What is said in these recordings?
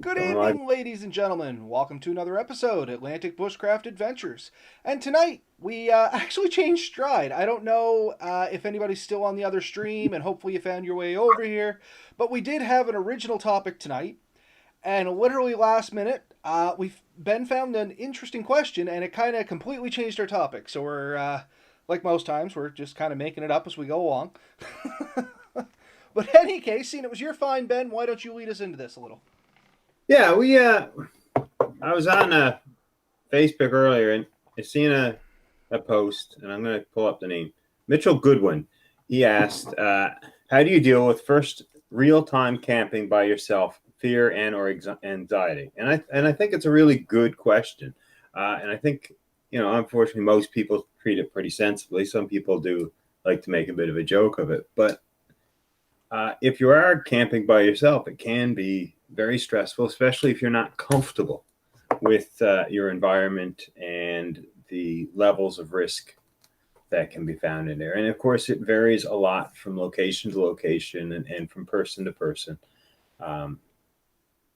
Good Going live. evening, ladies and gentlemen. Welcome to another episode, Atlantic Bushcraft Adventures. And tonight, we actually changed stride. I don't know if anybody's still on the other stream, and hopefully you found your way over here. But we did have an original topic tonight, and literally last minute, we've Ben found an interesting question, and it kind of completely changed our topic. So we're, like most times, we're just kind of making it up as we go along. But in any case, seeing it was your find, Ben, why don't you lead us into this a little? Yeah, we. I was on Facebook earlier and I seen a post, and I'm going to pull up the name. Mitchell Goodwin. He asked, "How do you deal with first real time camping by yourself, fear and or anxiety?" And I think it's a really good question. And I think unfortunately, most people treat it pretty sensibly. Some people do like to make a bit of a joke of it, but if you are camping by yourself, it can be very stressful, especially if you're not comfortable with your environment and the levels of risk that can be found in there. And of course, it varies a lot from location to location and from person to person. Um,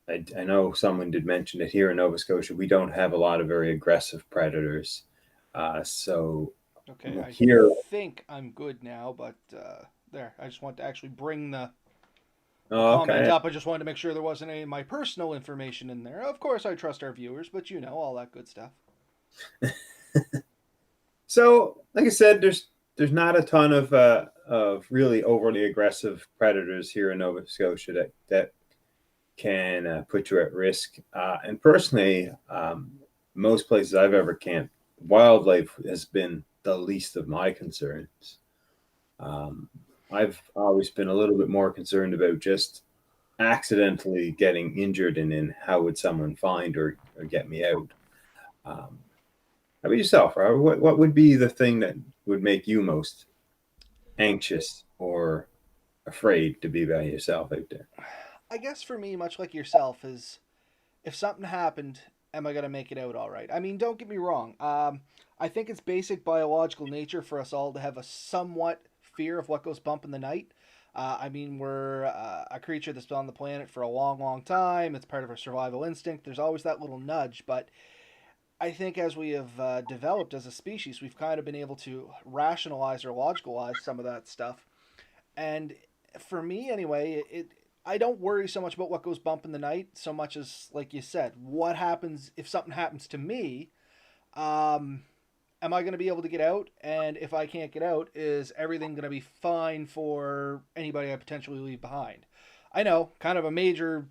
I know someone did mention that here in Nova Scotia, we don't have a lot of very aggressive predators. So Okay, I here, think I'm good now, but there. I just want to actually bring the oh, comment okay. up. I just wanted to make sure there wasn't any of my personal information in there. Of course, I trust our viewers, but you know, all that good stuff. So, like I said, there's not a ton of really overly aggressive predators here in Nova Scotia that can put you at risk. And personally, most places I've ever camped, wildlife has been the least of my concerns. Um, I've always been a little bit more concerned about just accidentally getting injured and in how would someone find or get me out. Um, how about yourself, Robert? What would be the thing that would make you most anxious or afraid to be by yourself out there? I guess for me, much like yourself, is if something happened, am I gonna make it out all right? I mean, don't get me wrong. I think it's basic biological nature for us all to have a somewhat fear of what goes bump in the night. I mean, we're a creature that's been on the planet for a long, long time. It's part of our survival instinct. There's always that little nudge, but I think as we have developed as a species, we've kind of been able to rationalize or logicalize some of that stuff. And for me, anyway, I don't worry so much about what goes bump in the night, so much as, like you said, what happens if something happens to me. Um, am I going to be able to get out? And if I can't get out, is everything going to be fine for anybody I potentially leave behind? I know, kind of a major,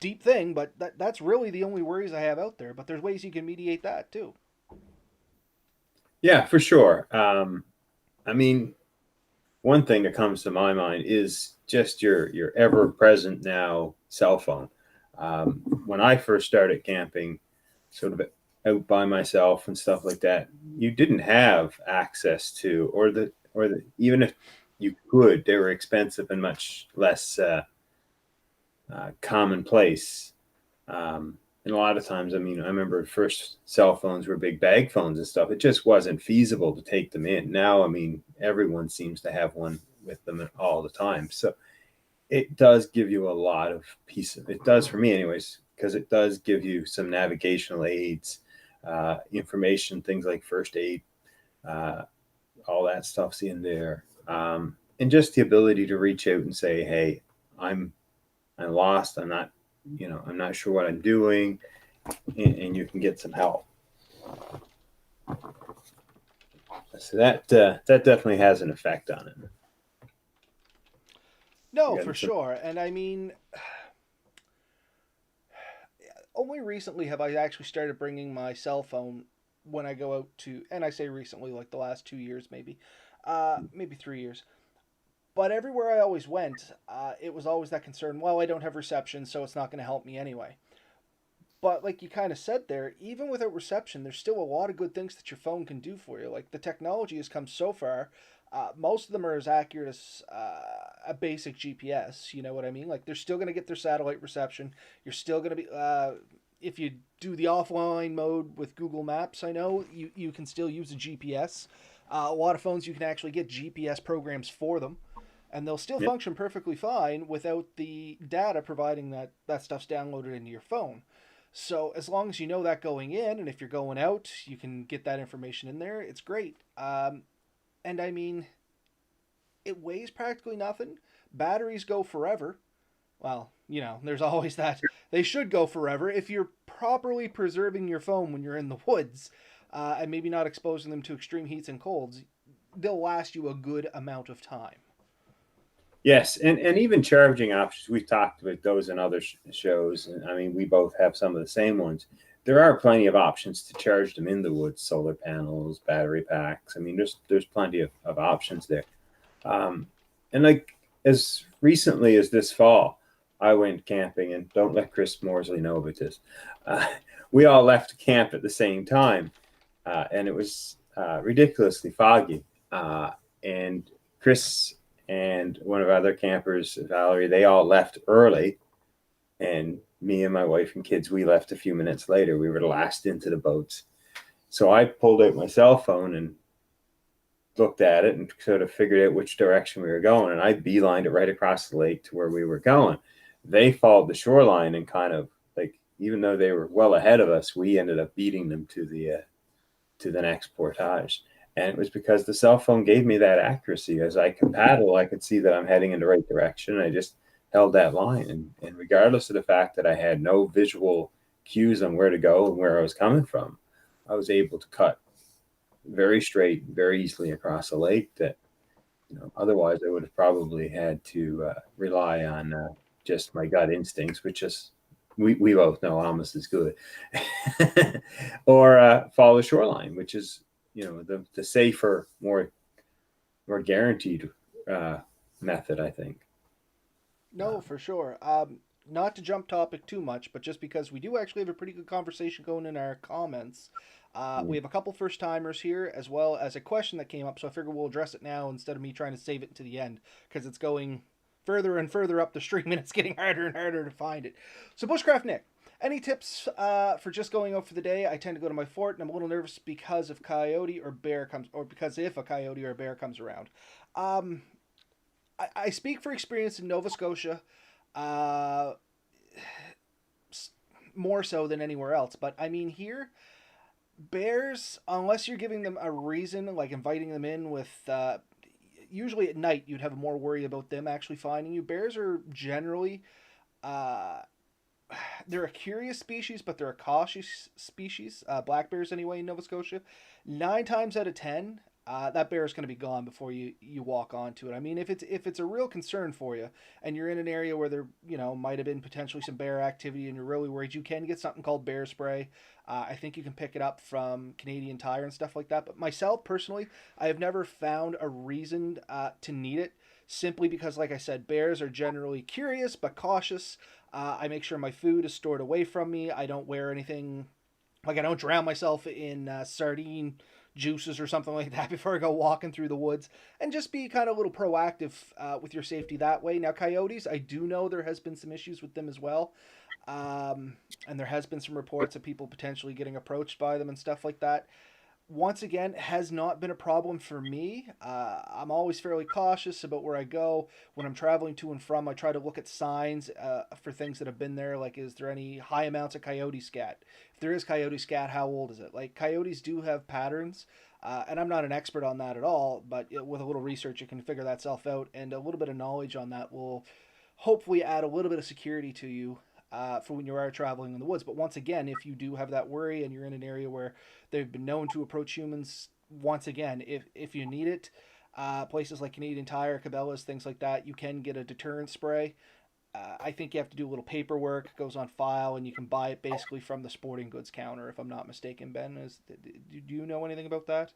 deep thing, but that's really the only worries I have out there. But there's ways you can mediate that too. Yeah, for sure. I mean, one thing that comes to my mind is just your ever present now cell phone. When I first started camping, sort of out by myself and stuff like that, you didn't have access to, or the even if you could, they were expensive and much less commonplace. And a lot of times, I mean, I remember first cell phones were big bag phones and stuff. It just wasn't feasible to take them in. Now, I mean, everyone seems to have one with them all the time. So it does give you a lot of peace. It does for me, anyways, because it does give you some navigational aids, information, things like first aid, uh, all that stuff's in there, and just the ability to reach out and say, "Hey, I'm I'm lost. I'm not sure what I'm doing," and you can get some help. So that definitely has an effect on it. No, You for got some, sure. And I mean, only recently have I actually started bringing my cell phone when I go out to, and I say recently, like the last 2 years, maybe 3 years. But everywhere I always went, it was always that concern. Well, I don't have reception, so it's not going to help me anyway. But like you kind of said there, even without reception, there's still a lot of good things that your phone can do for you. Like the technology has come so far. Most of them are as accurate as a basic GPS. You know what I mean? Like they're still going to get their satellite reception. You're still going to be if you do the offline mode with Google Maps. I know you can still use a GPS. A lot of phones you can actually get GPS programs for them. and they'll still Yep. function perfectly fine without the data providing that stuff's downloaded into your phone. So as long as you know that going in, and if you're going out, you can get that information in there. It's great. And I mean, it weighs practically nothing. Batteries go forever. Well, there's always that. They should go forever if you're properly preserving your phone when you're in the woods, and maybe not exposing them to extreme heats and colds. They'll last you a good amount of time. Yes, and even charging options. We've talked about those in other shows, and I mean, we both have some of the same ones. There are plenty of options to charge them in the woods: solar panels, battery packs. I mean, there's plenty of options there. Um, and like as recently as this fall, I went camping, and don't let Chris Morsley know about this. Uh, we all left camp at the same time, and it was ridiculously foggy. And Chris and one of our other campers, Valerie, they all left early, and me and my wife and kids, we left a few minutes later. We were the last into the boats. So I pulled out my cell phone and looked at it and sort of figured out which direction we were going. And I beelined it right across the lake to where we were going. They followed the shoreline and kind of like, even though they were well ahead of us, we ended up beating them to the next portage. And it was because the cell phone gave me that accuracy. As I could paddle, I could see that I'm heading in the right direction. I just held that line. And regardless of the fact that I had no visual cues on where to go and where I was coming from, I was able to cut very straight, very easily across a lake that, otherwise I would have probably had to rely on just my gut instincts, which is, we both know almost as good, or follow the shoreline, which is, the safer, more guaranteed method, I think. No, for sure. Not to jump topic too much, but just because we do actually have a pretty good conversation going in our comments. We have a couple first timers here, as well as a question that came up, so I figure we'll address it now instead of me trying to save it to the end, because it's going further and further up the stream and it's getting harder and harder to find it. So, Bushcraft Nick, any tips for just going out for the day? I tend to go to my fort, and I'm a little nervous because if coyote or bear comes, or because if a coyote or a bear comes around. Um, I speak for experience in Nova Scotia, uh, more so than anywhere else. But I mean, here, bears, unless you're giving them a reason, like inviting them in with, usually at night, you'd have more worry about them actually finding you. Bears are generally, uh, they're a curious species, but they're a cautious species. Black bears, anyway, in Nova Scotia. 9 times out of 10, that bear is going to be gone before you walk onto it. I mean, if it's a real concern for you, and you're in an area where there might have been potentially some bear activity, and you're really worried, you can get something called bear spray. I think you can pick it up from Canadian Tire and stuff like that. But myself personally, I have never found a reason to need it. Simply because, like I said, bears are generally curious but cautious. I make sure my food is stored away from me. I don't wear anything, like I don't drown myself in sardine juices or something like that before I go walking through the woods, and just be kind of a little proactive with your safety that way. Now, coyotes, I do know there has been some issues with them as well. And there has been some reports of people potentially getting approached by them and stuff like that. Once again, has not been a problem for me. I'm always fairly cautious about where I go. When I'm traveling to and from, I try to look at signs for things that have been there. Like, is there any high amounts of coyote scat? If there is coyote scat, how old is it? Like, coyotes do have patterns, and I'm not an expert on that at all, but with a little research, you can figure that self out, and a little bit of knowledge on that will hopefully add a little bit of security to you for when you are traveling in the woods. But once again, if you do have that worry and you're in an area where they've been known to approach humans, once again, if you need it, places like Canadian Tire, Cabela's, things like that, you can get a deterrent spray. I think you have to do a little paperwork, it goes on file, and you can buy it basically from the sporting goods counter, if I'm not mistaken. Ben, do you know anything about that?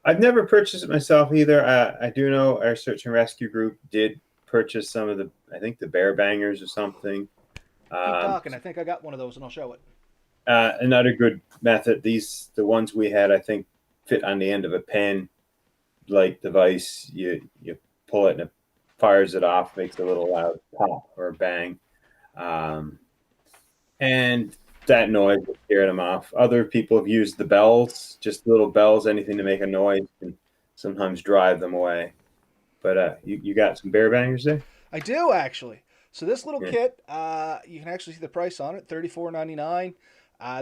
I've never purchased it myself either. I do know our search and rescue group did purchase some of the, I think the bear bangers or something. Keep Um, talking. I think I got one of those, and I'll show it. Another good method. The ones we had, I think, fit on the end of a pen like device. You pull it and it fires it off, makes a little loud pop or bang, um, and that noise will scare them off. Other people have used the bells, just little bells, anything to make a noise, can sometimes drive them away. But you got some bear bangers there? I do actually. So this little Yeah. kit, you can actually see the price on it, $34.99.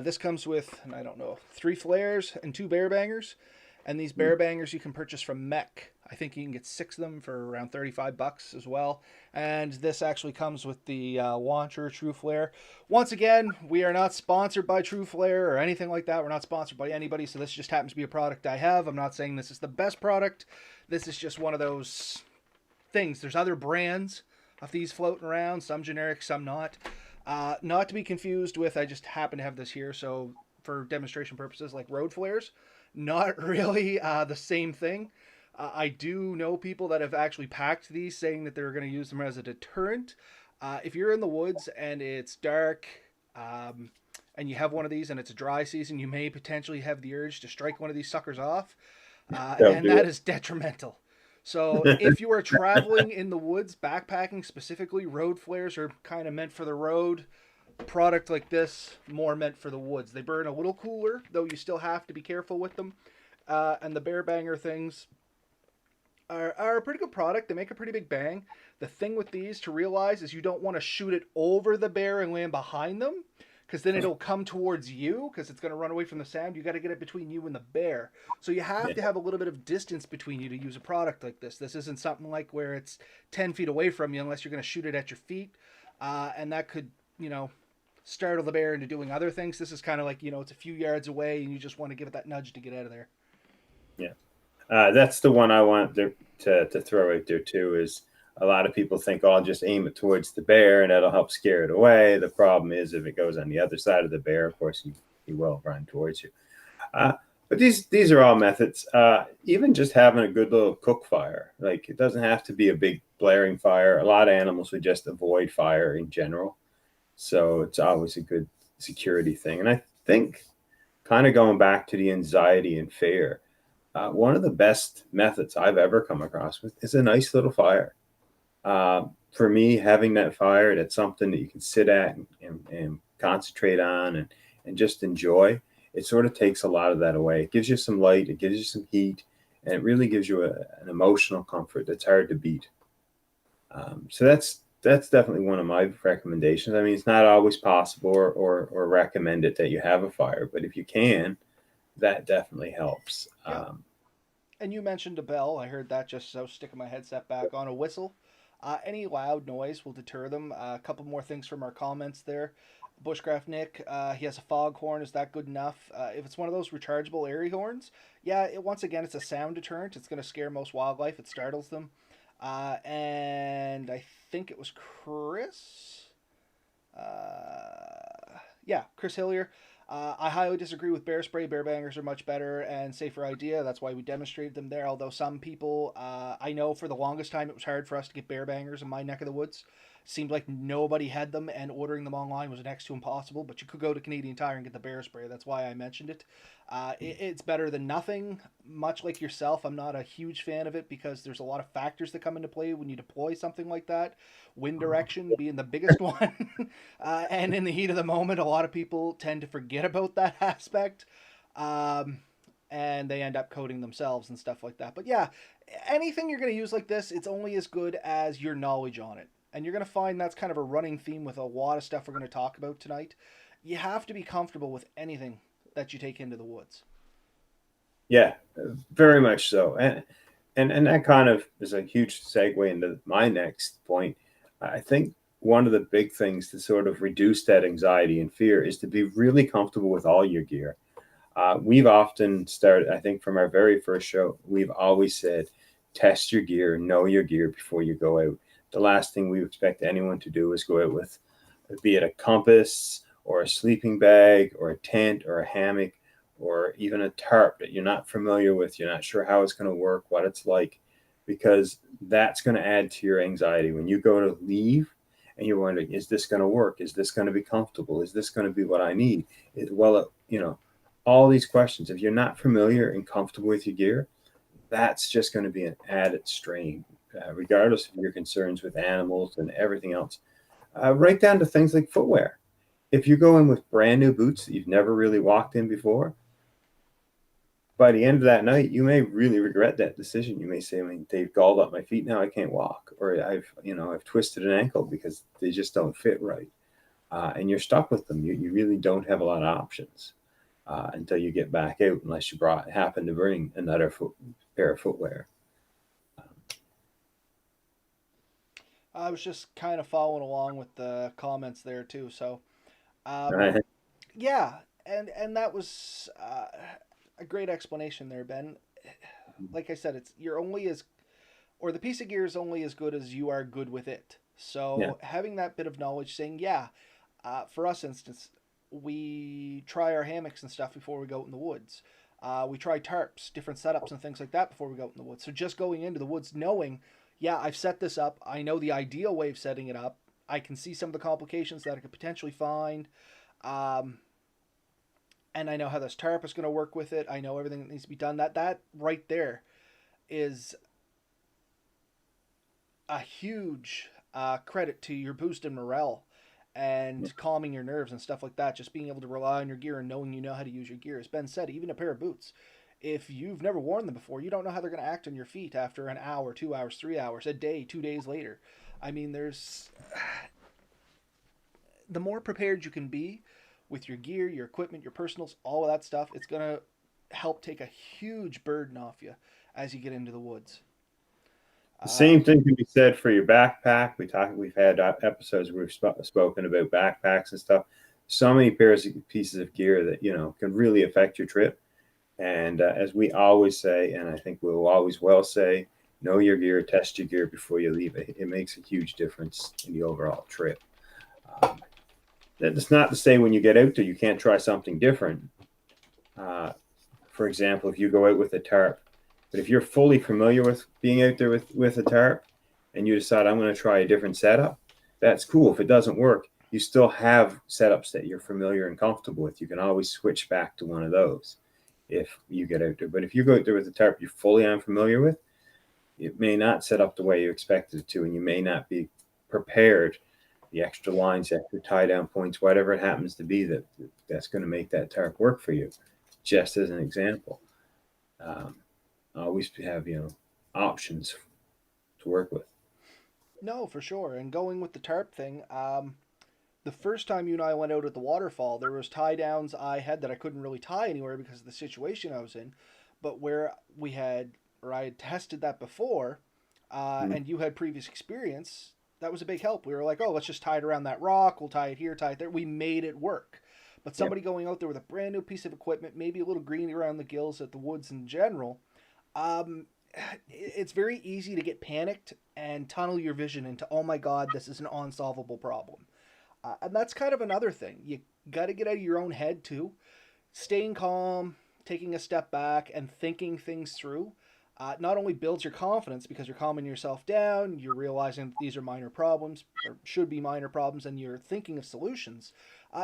This comes with, I don't know, 3 flares and 2 bear bangers, and these Hmm. bear bangers you can purchase from Mech. I think you can get 6 of them for around $35 as well. And this actually comes with the launcher True Flare. Once again, we are not sponsored by True Flare or anything like that. We're not sponsored by anybody, so this just happens to be a product I have. I'm not saying this is the best product. This is just one of those things. There's other brands of these floating around, some generic, some not. Not to be confused with, I just happen to have this here, so for demonstration purposes, like road flares, not really the same thing. I do know people that have actually packed these saying that they're going to use them as a deterrent. If you're in the woods and it's dark, and you have one of these and it's a dry season, you may potentially have the urge to strike one of these suckers off, Don't and do that is detrimental. So it. if you are traveling in the woods, backpacking specifically, road flares are kind of meant for the road. Product like this, more meant for the woods. They burn a little cooler, though you still have to be careful with them. And the bear banger things are a pretty good product. They make a pretty big bang. The thing with these to realize is you don't want to shoot it over the bear and land behind them, because then it'll come towards you because it's going to run away from the sound. You got to get it between you and the bear. So you have Yeah. to have a little bit of distance between you to use a product like this. This isn't something like where it's 10 feet away from you unless you're going to shoot it at your feet. And that could, startle the bear into doing other things. This is kind of like, it's a few yards away and you just want to give it that nudge to get out of there. Yeah. That's the one I want to throw out there too. Is a lot of people think, "Oh, I'll just aim it towards the bear and that'll help scare it away." The problem is if it goes on the other side of the bear, of course he will run towards you. Uh, but these are all methods. Even just having a good little cook fire, like it doesn't have to be a big blaring fire. A lot of animals would just avoid fire in general, so it's always a good security thing. And I think kind of going back to the anxiety and fear, one of the best methods I've ever come across with is a nice little fire. For me, having that fire, that's something that you can sit at and concentrate on and just enjoy. It sort of takes a lot of that away. It gives you some light, it gives you some heat, and it really gives you an emotional comfort that's hard to beat. So that's definitely one of my recommendations. I mean, it's not always possible or recommended that you have a fire, but if you can, that definitely helps. Yep. And you mentioned a bell. I heard that just so sticking my headset back on. A whistle. Any loud noise will deter them. A couple more things from our comments there. Bushcraft Nick, he has a foghorn. Is that good enough? If it's one of those rechargeable airy horns, yeah, once again, it's a sound deterrent. It's going to scare most wildlife. It startles them. And I think it was Chris. Yeah, Chris Hillier. I highly disagree with bear spray. Bear bangers are much better and safer idea. That's why we demonstrated them there. Although some people, I know for the longest time it was hard for us to get bear bangers in my neck of the woods. Seemed like nobody had them, and ordering them online was next to impossible. But you could go to Canadian Tire and get the bear spray. That's why I mentioned it. It's better than nothing. Much like yourself, I'm not a huge fan of it because there's a lot of factors that come into play when you deploy something like that. Wind direction being the biggest one. And in the heat of the moment, a lot of people tend to forget about that aspect. Um, and they end up coating themselves and stuff like that. But yeah, anything you're going to use like this, it's only as good as your knowledge on it. And you're going to find that's kind of a running theme with a lot of stuff we're going to talk about tonight. You have to be comfortable with anything that you take into the woods. Yeah, very much so. And that kind of is a huge segue into my next point. I think one of the big things to sort of reduce that anxiety and fear is to be really comfortable with all your gear. We've often started, I think, from our very first show, we've always said, test your gear, know your gear before you go out. The last thing we expect anyone to do is go out with, be it a compass or a sleeping bag or a tent or a hammock or even a tarp that you're not familiar with. You're not sure how it's going to work, what it's like, because that's going to add to your anxiety. When you go to leave and you're wondering, is this going to work? Is this going to be comfortable? Is this going to be what I need? All these questions. If you're not familiar and comfortable with your gear, that's just going to be an added strain, regardless of your concerns with animals and everything else. Right down to things like footwear. If you go in with brand new boots that you've never really walked in before, by the end of that night, you may really regret that decision. You may say, I mean, they've galled up my feet now, I can't walk, or I've twisted an ankle because they just don't fit right, and you're stuck with them. You really don't have a lot of options until you get back out, unless you happen to bring another pair of footwear. I was just kind of following along with the comments there too. So, um, Right? yeah, and that was a great explanation there, Ben. Like I said, it's you're only as or the piece of gear is only as good as you are good with it. Yeah, So having that bit of knowledge, saying, yeah, for us, instance, we try our hammocks and stuff before we go out in the woods. We try tarps, different setups and things like that before we go out in the woods. So just going into the woods, knowing, yeah, I've set this up. I know the ideal way of setting it up. I can see some of the complications that I could potentially find. Um, and I know how this tarp is going to work with it. I know everything that needs to be done. That right there is a huge credit to your boost in morale yeah. and calming your nerves and stuff like that. Just being able to rely on your gear and knowing you know how to use your gear. As Ben said, even a pair of boots, if you've never worn them before, you don't know how they're going to act on your feet after an hour, 2 hours, 3 hours, a day, 2 days later. I mean, there's the more prepared you can be with your gear, your equipment, your personals, all of that stuff, it's going to help take a huge burden off you as you get into the woods. The Uh, same thing can be said for your backpack. We've had episodes where we've spoken about backpacks and stuff. So many pieces of gear that can really affect your trip. And as we always say, and I think we'll always well say, know your gear, test your gear before you leave. It makes a huge difference in the overall trip. Um, that's not to say when you get out there you can't try something different. Uh, for example, if you go out with a tarp, but if you're fully familiar with being out there with a tarp and you decide I'm going to try a different setup, that's cool. If it doesn't work, you still have setups that you're familiar and comfortable with. You can always switch back to one of those if you get out there. But if you go out there with a tarp you're fully unfamiliar with, it may not set up the way you expected it to, and you may not be prepared. The extra lines, extra tie down points, whatever it happens to be, that's going to make that tarp work for you. Just as an example, um, always have options to work with. no, for sure. And going with the tarp thing, the first time you and I went out at the waterfall, there was tie downs I had that I couldn't really tie anywhere because of the situation I was in. But where we had, or I had tested that before, Mm. and you had previous experience, that was a big help. We were like, oh, let's just tie it around that rock. We'll tie it here, tie it there. We made it work. But Yep. somebody going out there with a brand new piece of equipment, maybe a little green around the gills at the woods in general, um, it's very easy to get panicked and tunnel your vision into, oh my God, this is an unsolvable problem. And that's kind of another thing. You got to get out of your own head too. Staying calm, taking a step back, and thinking things through not only builds your confidence because you're calming yourself down, you're realizing that these are minor problems or should be minor problems, and you're thinking of solutions.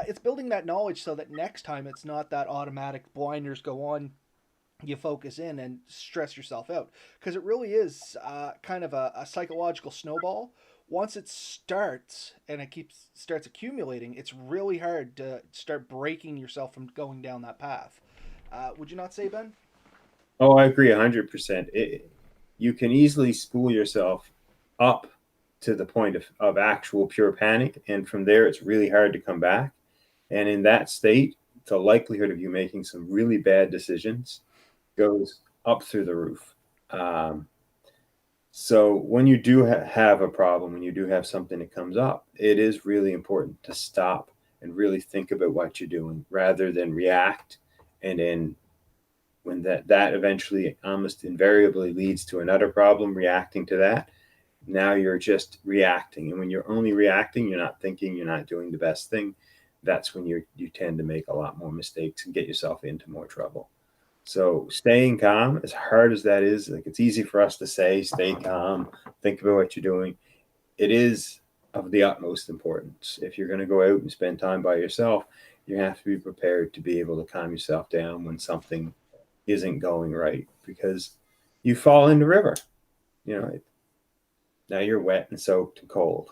It's building that knowledge so that next time it's not that automatic blinders go on, you focus in and stress yourself out because it really is kind of a psychological snowball. Once it starts and it keeps starts accumulating, it's really hard to start breaking yourself from going down that path. Would you not say, Ben? Oh, I agree 100%. You can easily spool yourself up to the point of actual pure panic. And from there, it's really hard to come back. And in that state, the likelihood of you making some really bad decisions goes up through the roof. Um, so when you do have a problem, when you do have something that comes up, it is really important to stop and really think about what you're doing rather than react. And then when that eventually almost invariably leads to another problem, reacting to that, now you're just reacting. And when you're only reacting, you're not thinking, you're not doing the best thing. That's when you tend to make a lot more mistakes and get yourself into more trouble. So staying calm, as hard as that is, like it's easy for us to say, stay calm, think about what you're doing. It is of the utmost importance. If you're going to go out and spend time by yourself, you have to be prepared to be able to calm yourself down when something isn't going right because you fall in the river. You know, now you're wet and soaked and cold.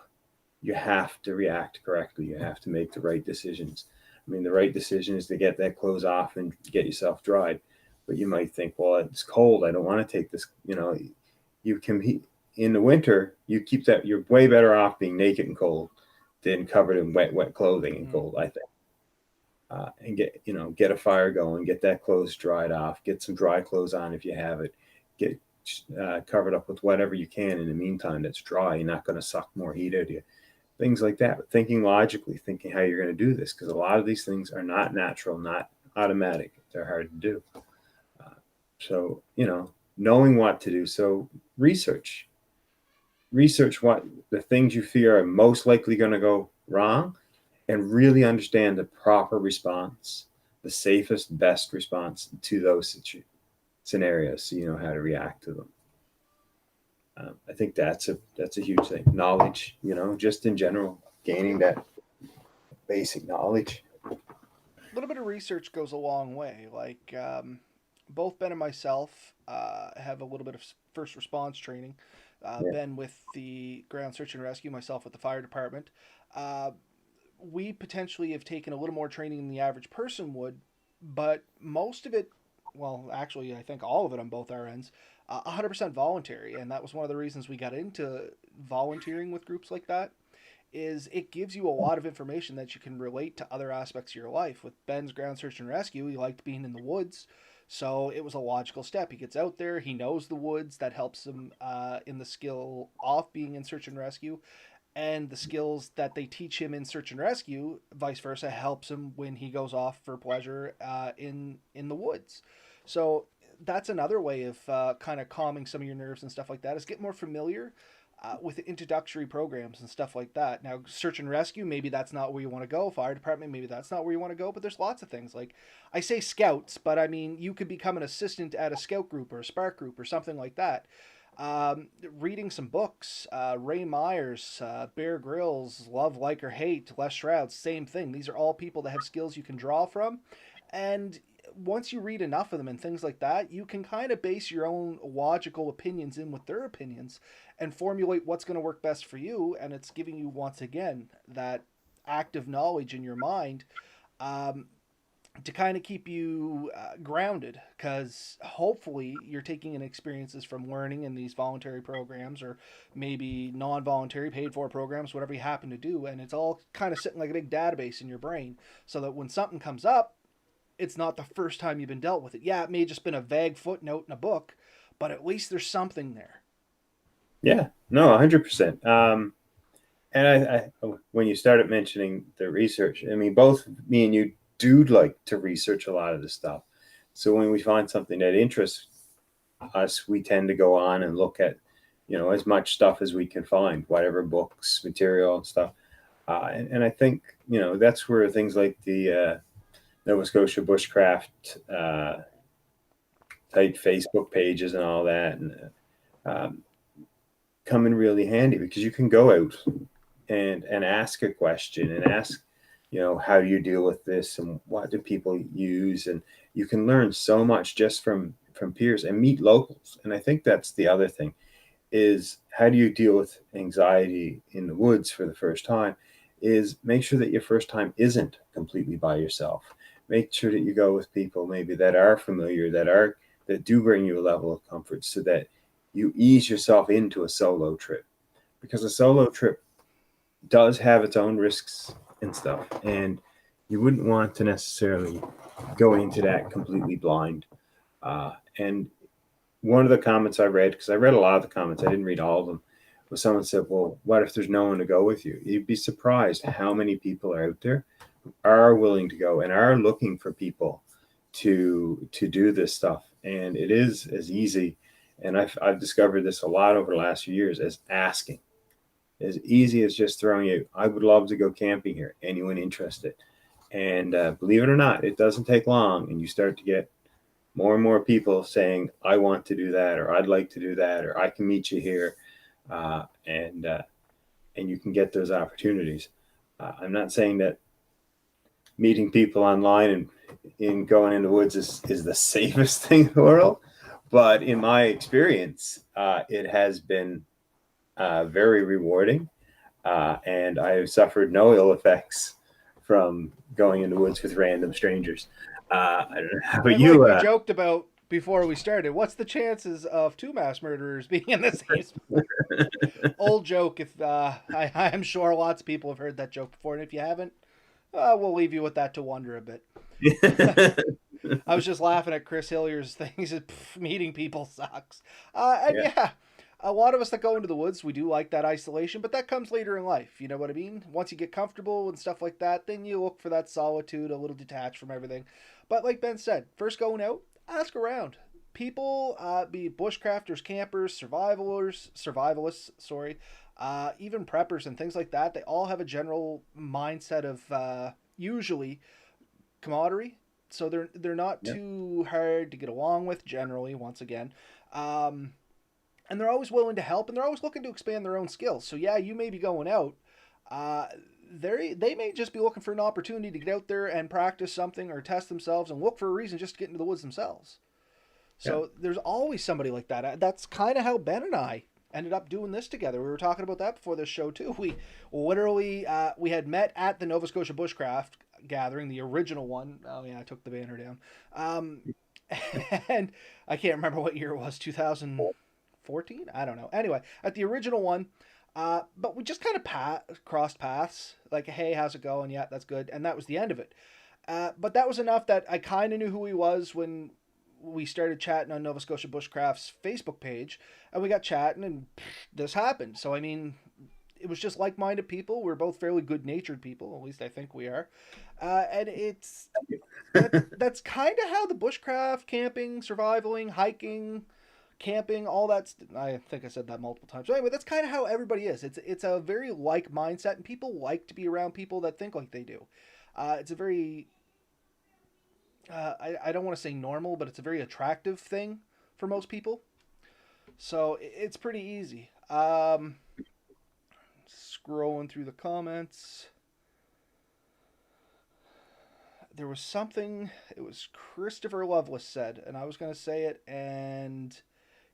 You have to react correctly. You have to make the right decisions. I mean, the right decision is to get that clothes off and get yourself dried. but you might think, well, it's cold. I don't want to take this. You can be in the winter. You keep that. You're way better off being naked and cold than covered in wet clothing and Mm. cold. I think. And get a fire going, get that clothes dried off, get some dry clothes on if you have it, get covered up with whatever you can in the meantime that's dry. You're not going to suck more heat out of you. Things like that. But thinking logically, thinking how you're going to do this, because a lot of these things are not natural, not automatic. They're hard to do. So, knowing what to do. So research what the things you fear are most likely going to go wrong, and really understand the proper response, the safest, best response to those scenarios, so you know how to react to them. I think that's a huge thing. Knowledge, just in general, gaining that basic knowledge. A little bit of research goes a long way. Like both Ben and myself have a little bit of first response training. Yeah, Ben with the ground search and rescue, myself with the fire department. Uh, we potentially have taken a little more training than the average person would, but most of it, well, actually, I think all of it on both our ends, 100% voluntary. And that was one of the reasons we got into volunteering with groups like that. Is it gives you a lot of information that you can relate to other aspects of your life. With Ben's ground search and rescue, he liked being in the woods, so it was a logical step. He gets out there, he knows the woods, that helps him in the skill off being in search and rescue, and the skills that they teach him in search and rescue, vice versa, helps him when he goes off for pleasure in the woods. So that's another way of kind of calming some of your nerves and stuff like that. Is get more familiar with introductory programs and stuff like that. Now, search and rescue, maybe that's not where you want to go. Fire department, maybe that's not where you want to go. But there's lots of things. Like I say scouts, but I mean you could become an assistant at a scout group or a spark group or something like that. Reading some books, Ray Myers, Bear Grylls, Love, Like, or Hate, Les Shrouds, same thing. These are all people that have skills you can draw from. And once you read enough of them and things like that, you can kind of base your own logical opinions in with their opinions and formulate what's going to work best for you. And it's giving you, once again, that active knowledge in your mind um, to kind of keep you grounded, because hopefully you're taking in experiences from learning in these voluntary programs or maybe non-voluntary paid for programs, whatever you happen to do, and it's all kind of sitting like a big database in your brain, so that when something comes up, it's not the first time you've been dealt with it. Yeah, it may have just been a vague footnote in a book, but at least there's something there. yeah, no, 100%. And when you started mentioning the research, I mean, both me and you do like to research a lot of this stuff. So when we find something that interests us, we tend to go on and look at, as much stuff as we can find, whatever books, material, and stuff. And I think, that's where things like the Nova Scotia Bushcraft type Facebook pages and all that, and um, come in really handy, because you can go out and ask a question and ask, how do you deal with this and what do people use, and you can learn so much just from peers and meet locals. And I think that's the other thing, is how do you deal with anxiety in the woods for the first time, is make sure that your first time isn't completely by yourself. Make sure that you go with people maybe that are familiar, that do bring you a level of comfort, so that you ease yourself into a solo trip, because a solo trip does have its own risks and stuff, and you wouldn't want to necessarily go into that completely blind. And one of the comments I read, because I read a lot of the comments, I didn't read all of them, was someone said, well, what if there's no one to go with you? You'd be surprised how many people are out there who are willing to go and are looking for people to do this stuff. And it is as easy, and I've discovered this a lot over the last few years, as asking. As easy as just throwing out, I would love to go camping here. Anyone interested? And believe it or not, it doesn't take long, and you start to get more and more people saying, I want to do that, or I'd like to do that, or I can meet you here. And you can get those opportunities. I'm not saying that meeting people online and in going in the woods is the safest thing in the world, but in my experience, it has been very rewarding, and I have suffered no ill effects from going in the woods with random strangers. I don't know how about And like you. we joked about before we started. What's the chances of two mass murderers being in the same spot? Old joke. If I'm sure lots of people have heard that joke before, and if you haven't, we'll leave you with that to wonder a bit. I was just laughing at Chris Hillier's thing. He said, meeting people sucks. And Yeah. yeah, a lot of us that go into the woods, we do like that isolation, but that comes later in life. You know what I mean? Once you get comfortable and stuff like that, then you look for that solitude, a little detached from everything. But like Ben said, first going out, ask around. People, be bushcrafters, campers, survivalists, sorry, even preppers and things like that, they all have a general mindset of usually camaraderie, so they're not Yeah. too hard to get along with generally. Once again, um, and they're always willing to help, and they're always looking to expand their own skills. So yeah, you may be going out. Uh, they may just be looking for an opportunity to get out there and practice something or test themselves and look for a reason just to get into the woods themselves. Yeah. So there's always somebody like that. That's kind of how Ben and I ended up doing this together. We were talking about that before this show too. We literally we had met at the Nova Scotia Bushcraft gathering, the original one. Oh yeah, I took the banner down. Um, and I can't remember what year it was. 2014. I don't know. Anyway, at the original one. But we just kind of crossed paths, like, hey, how's it going? Yeah, that's good. And that was the end of it. But that was enough that I kind of knew who he was when we started chatting on Nova Scotia Bushcraft's Facebook page, and we got chatting, and this happened. So I mean, it was just like-minded people. We're both fairly good-natured people, at least I think we are, and that's kind of how the bushcraft, camping, survivaling, hiking, camping, all that. I think I said that multiple times. So anyway, that's kind of how everybody is. It's a very like mindset, and people like to be around people that think like they do. It's a very I don't want to say normal, but it's a very attractive thing for most people. So it's pretty easy. Scrolling through the comments, there was something. It was Christopher Lovelace said, and I was going to say it, and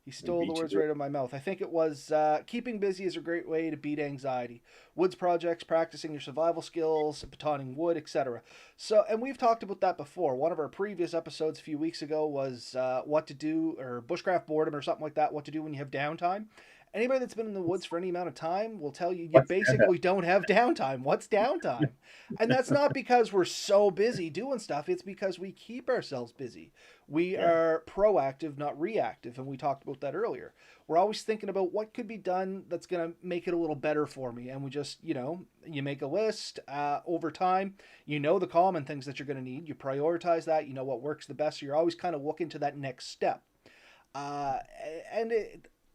he stole the words right out of my mouth. I think it was keeping busy is a great way to beat anxiety. Woods projects, practicing your survival skills, batoning wood, etc. So, and we've talked about that before. One of our previous episodes a few weeks ago was what to do, or bushcraft boredom, or something like that. What to do when you have downtime. Anybody that's been in the woods for any amount of time will tell you What's that? basically don't have downtime. What's downtime? And that's not because we're so busy doing stuff. It's because we keep ourselves busy. We Yeah. are proactive, not reactive, and we talked about that earlier. We're always thinking about what could be done that's going to make it a little better for me, and we just, you make a list over time. You know the common things that you're going to need. You prioritize that. You know what works the best. So you're always kind of looking to that next step, uh, and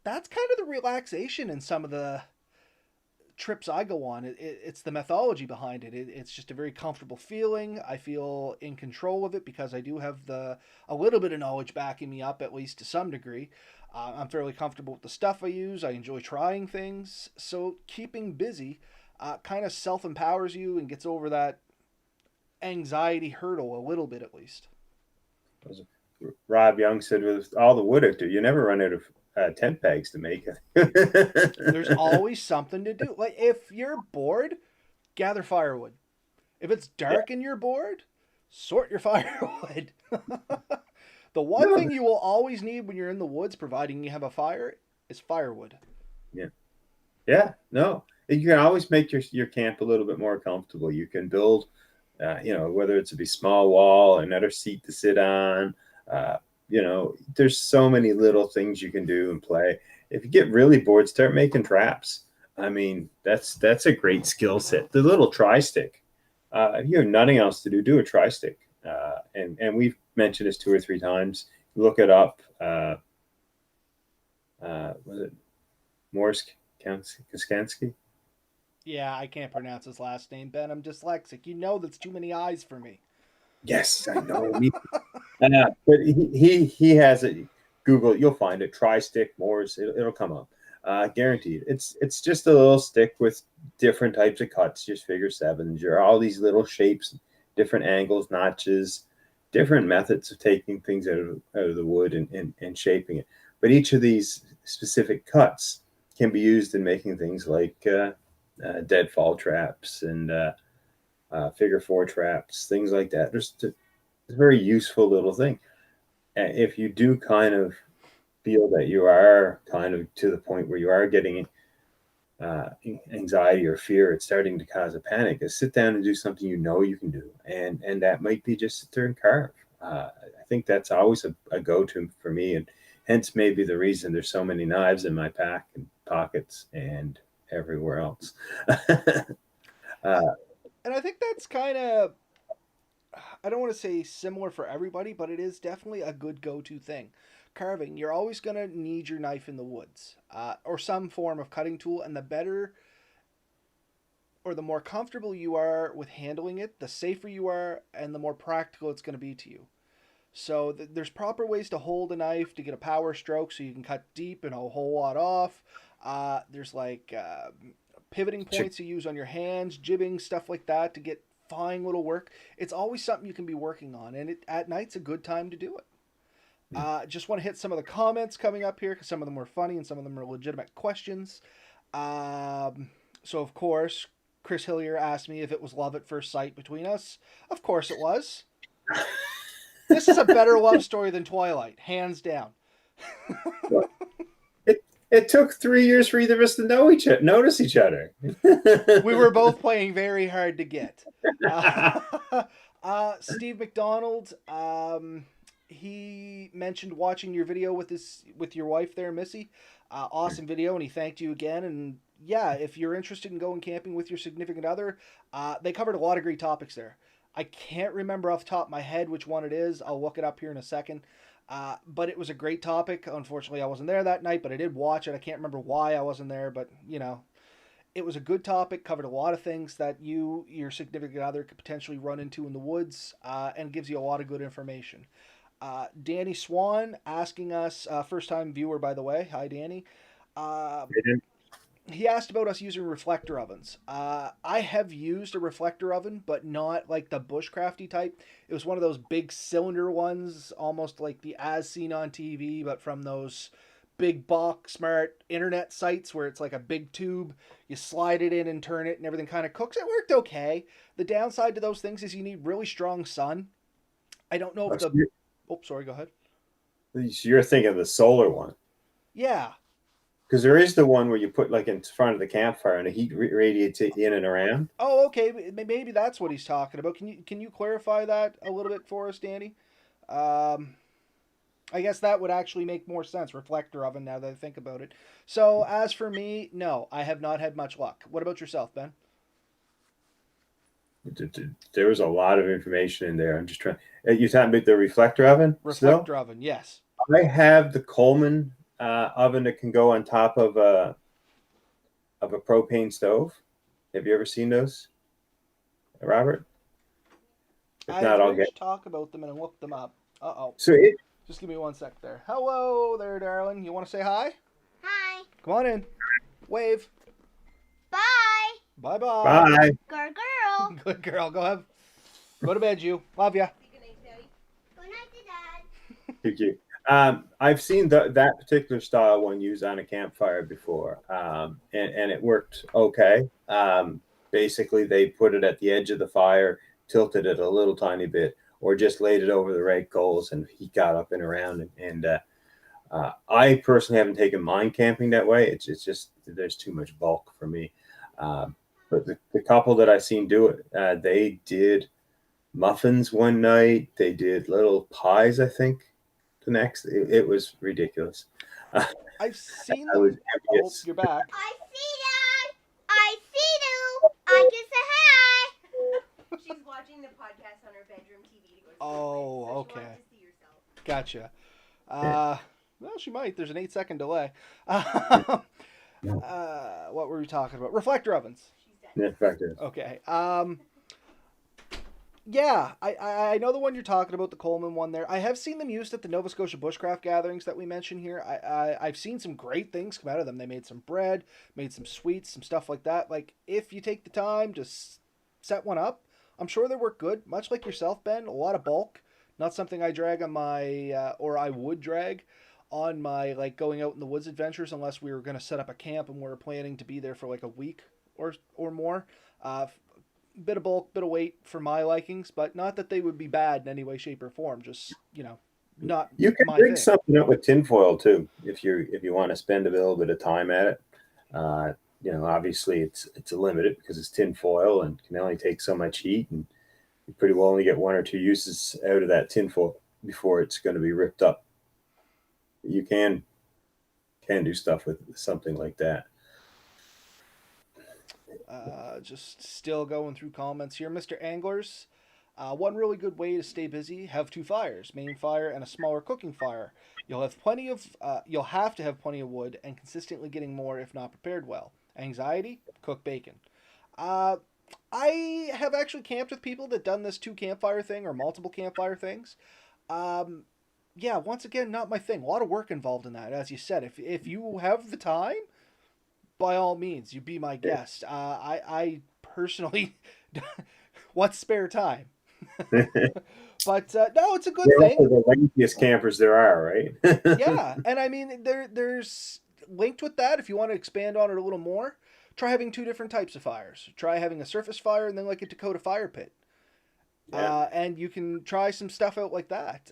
that's kind of the relaxation in some of the trips I go on. It's the methodology behind it. It's just a very comfortable feeling. I feel in control of it because I do have a little bit of knowledge backing me up, at least to some degree. I'm fairly comfortable with the stuff I use. I enjoy trying things. So keeping busy kind of self empowers you and gets over that anxiety hurdle a little bit, at least. Rob Young said, with all the wood out there, you never run out of tent pegs to make There's it. always something to do. Like if you're bored, gather firewood. If it's Yeah. dark and you're bored, sort your firewood. The one No. thing you will always need when you're in the woods, providing you have a fire, is firewood. Yeah. Yeah. No. You can always make your camp a little bit more comfortable. You can build, whether it's a be small wall, another seat to sit on. Uh, there's so many little things you can do and play. If you get really bored, start making traps. I mean, that's a great skill set. The little tri stick. If you have nothing else to do, do a tri stick. And we've mentioned this 2 or 3 times. Look it up. Was it Morris Kaskansky? Yeah, I can't pronounce his last name, Ben. I'm dyslexic. You know that's too many eyes for me. Yes, I know. But he has it. Google it, you'll find it. Tri stick Morris. It'll come up. Guaranteed. It's just a little stick with different types of cuts. Just figure sevens. You're all these little shapes, different angles, notches, different methods of taking things out of the wood and shaping it. But each of these specific cuts can be used in making things like deadfall traps and figure four traps, things like that. It's a very useful little thing. if you do kind of feel that you are kind of to the point where you are getting uh, anxiety or fear, it's starting to cause a panic, is sit down and do something you know you can do. And that might be just sit there and carve. I think that's always a go-to for me. And hence maybe the reason there's so many knives in my pack and pockets and everywhere else. uh, And I think that's kind of, I don't want to say similar for everybody, but it is definitely a good go-to thing. Carving, you're always going to need your knife in the woods, or some form of cutting tool, and the better or the more comfortable you are with handling it, the safer you are, and the more practical it's going to be to you. So there's proper ways to hold a knife to get a power stroke, so you can cut deep and a whole lot off. There's like pivoting points you use on your hands, jibbing, stuff like that to get fine little work. It's always something you can be working on, and at night's a good time to do it. Just want to hit some of the comments coming up here because some of them were funny and some of them are legitimate questions. So, of course, Chris Hillier asked me if it was love at first sight between us. Of course it was. This is a better love story than Twilight, hands down. it took 3 years for either of us to notice each other. We were both playing very hard to get. Steve McDonald, he mentioned watching your video with your wife there, Missy. Awesome video, and he thanked you again. And yeah, if you're interested in going camping with your significant other, they covered a lot of great topics there. I can't remember off the top of my head which one it is. I'll look it up here in a second. But it was a great topic. Unfortunately, I wasn't there that night, but I did watch it. I can't remember why I wasn't there, but it was a good topic. Covered a lot of things that your significant other, could potentially run into in the woods, and gives you a lot of good information. Danny Swan asking us, first time viewer by the way. Hi, Danny. Uh, he asked about us using reflector ovens. I have used a reflector oven, but not like the bushcrafty type. It was one of those big cylinder ones, almost like the as seen on TV, but from those big box smart internet sites where it's like a big tube. You slide it in and turn it, and everything kind of cooks. It worked okay. The downside to those things is you need really strong sun. I don't know if the. Oh, sorry. Go ahead. You're thinking of the solar one. Yeah, Because there is the one where you put like in front of the campfire and the heat radiates in and around. oh, okay. Maybe that's what he's talking about. Can you clarify that a little bit for us, Danny? Um, I guess that would actually make more sense. Reflector oven. Now that I think about it. So as for me, no, I have not had much luck. What about yourself, Ben? There was a lot of information in there. I'm just trying. You're talking about the reflector oven still? Reflector oven. Yes. I have the Coleman oven that can go on top of a propane stove. Have you ever seen those, Robert? If I've not, I'll heard get. you talk about them and look them up. Uh-oh. So it. Just give me one sec there. Hello there, darling. You want to say hi? Hi. Come on in. Wave. Bye. Bye-bye. Bye. Good girl. Good girl. Go to bed, you. Love ya. Good night to Dad. Thank you. I've seen that particular style one used on a campfire before, and it worked okay. Basically, they put it at the edge of the fire, tilted it a little tiny bit, or just laid it over the right coals, and he got up and around. And I personally haven't taken mine camping that way. It's just there's too much bulk for me. But the couple that I seen do it, they did muffins one night. They did little pies, I think. The next, it was ridiculous. I've seen I was them. Oh, envious. you're back. I see Dad. I see you. I can say hi. She's watching the podcast on her bedroom TV to go to sleep. Oh, So okay. She wants to see herself. Gotcha. Well, she might. There's an 8-second delay. What were we talking about? Reflector ovens. She's dead. Yeah, fact is. Okay. Yeah, I know the one you're talking about, the Coleman one there. I have seen them used at the Nova Scotia Bushcraft gatherings that we mentioned here. I've seen some great things come out of them. They made some bread, made some sweets, some stuff like that. Like, if you take the time to set one up, I'm sure they work good. Much like yourself, Ben, a lot of bulk. Not something I drag on my, or I would drag on my, like, going out in the woods adventures unless we were going to set up a camp and we are planning to be there for like a week or more. Bit of bulk, bit of weight for my likings, but not that they would be bad in any way, shape, or form. Just, not You can my rig thing. something up with tinfoil too, if you want to spend a little bit of time at it. Obviously it's a limited because it's tinfoil and can only take so much heat, and you pretty well only get one or two uses out of that tinfoil before it's going to be ripped up. You can do stuff with something like that. Just still going through comments here, Mr. Anglers. One really good way to stay busy: have two fires, main fire and a smaller cooking fire. You'll have to have plenty of wood and consistently getting more if not prepared well. Anxiety: cook bacon. Uh, I have actually camped with people that done this two campfire thing or multiple campfire things. Um, yeah, once again, not my thing. A lot of work involved in that, as you said. If you have the time, by all means, you be my guest. I personally want spare time, but no, it's a good They're thing. also the lengthiest campers there are, right? Yeah, and I mean there's linked with that. If you want to expand on it a little more, try having two different types of fires. Try having a surface fire and then like a Dakota fire pit. Yeah. And you can try some stuff out like that.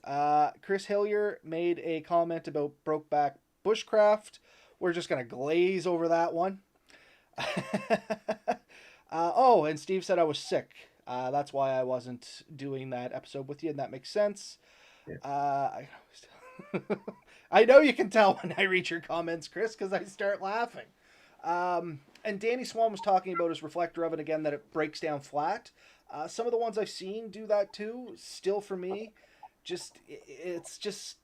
Chris Hillier made a comment about Brokeback Bushcraft. We're just gonna glaze over that one. Oh, and Steve said I was sick. That's why I wasn't doing that episode with you, and that makes sense. Yeah. I know you can tell when I read your comments, Chris, because I start laughing. And Danny Swan was talking about his reflector oven again, that it breaks down flat. Some of the ones I've seen do that too. Still, for me, it's just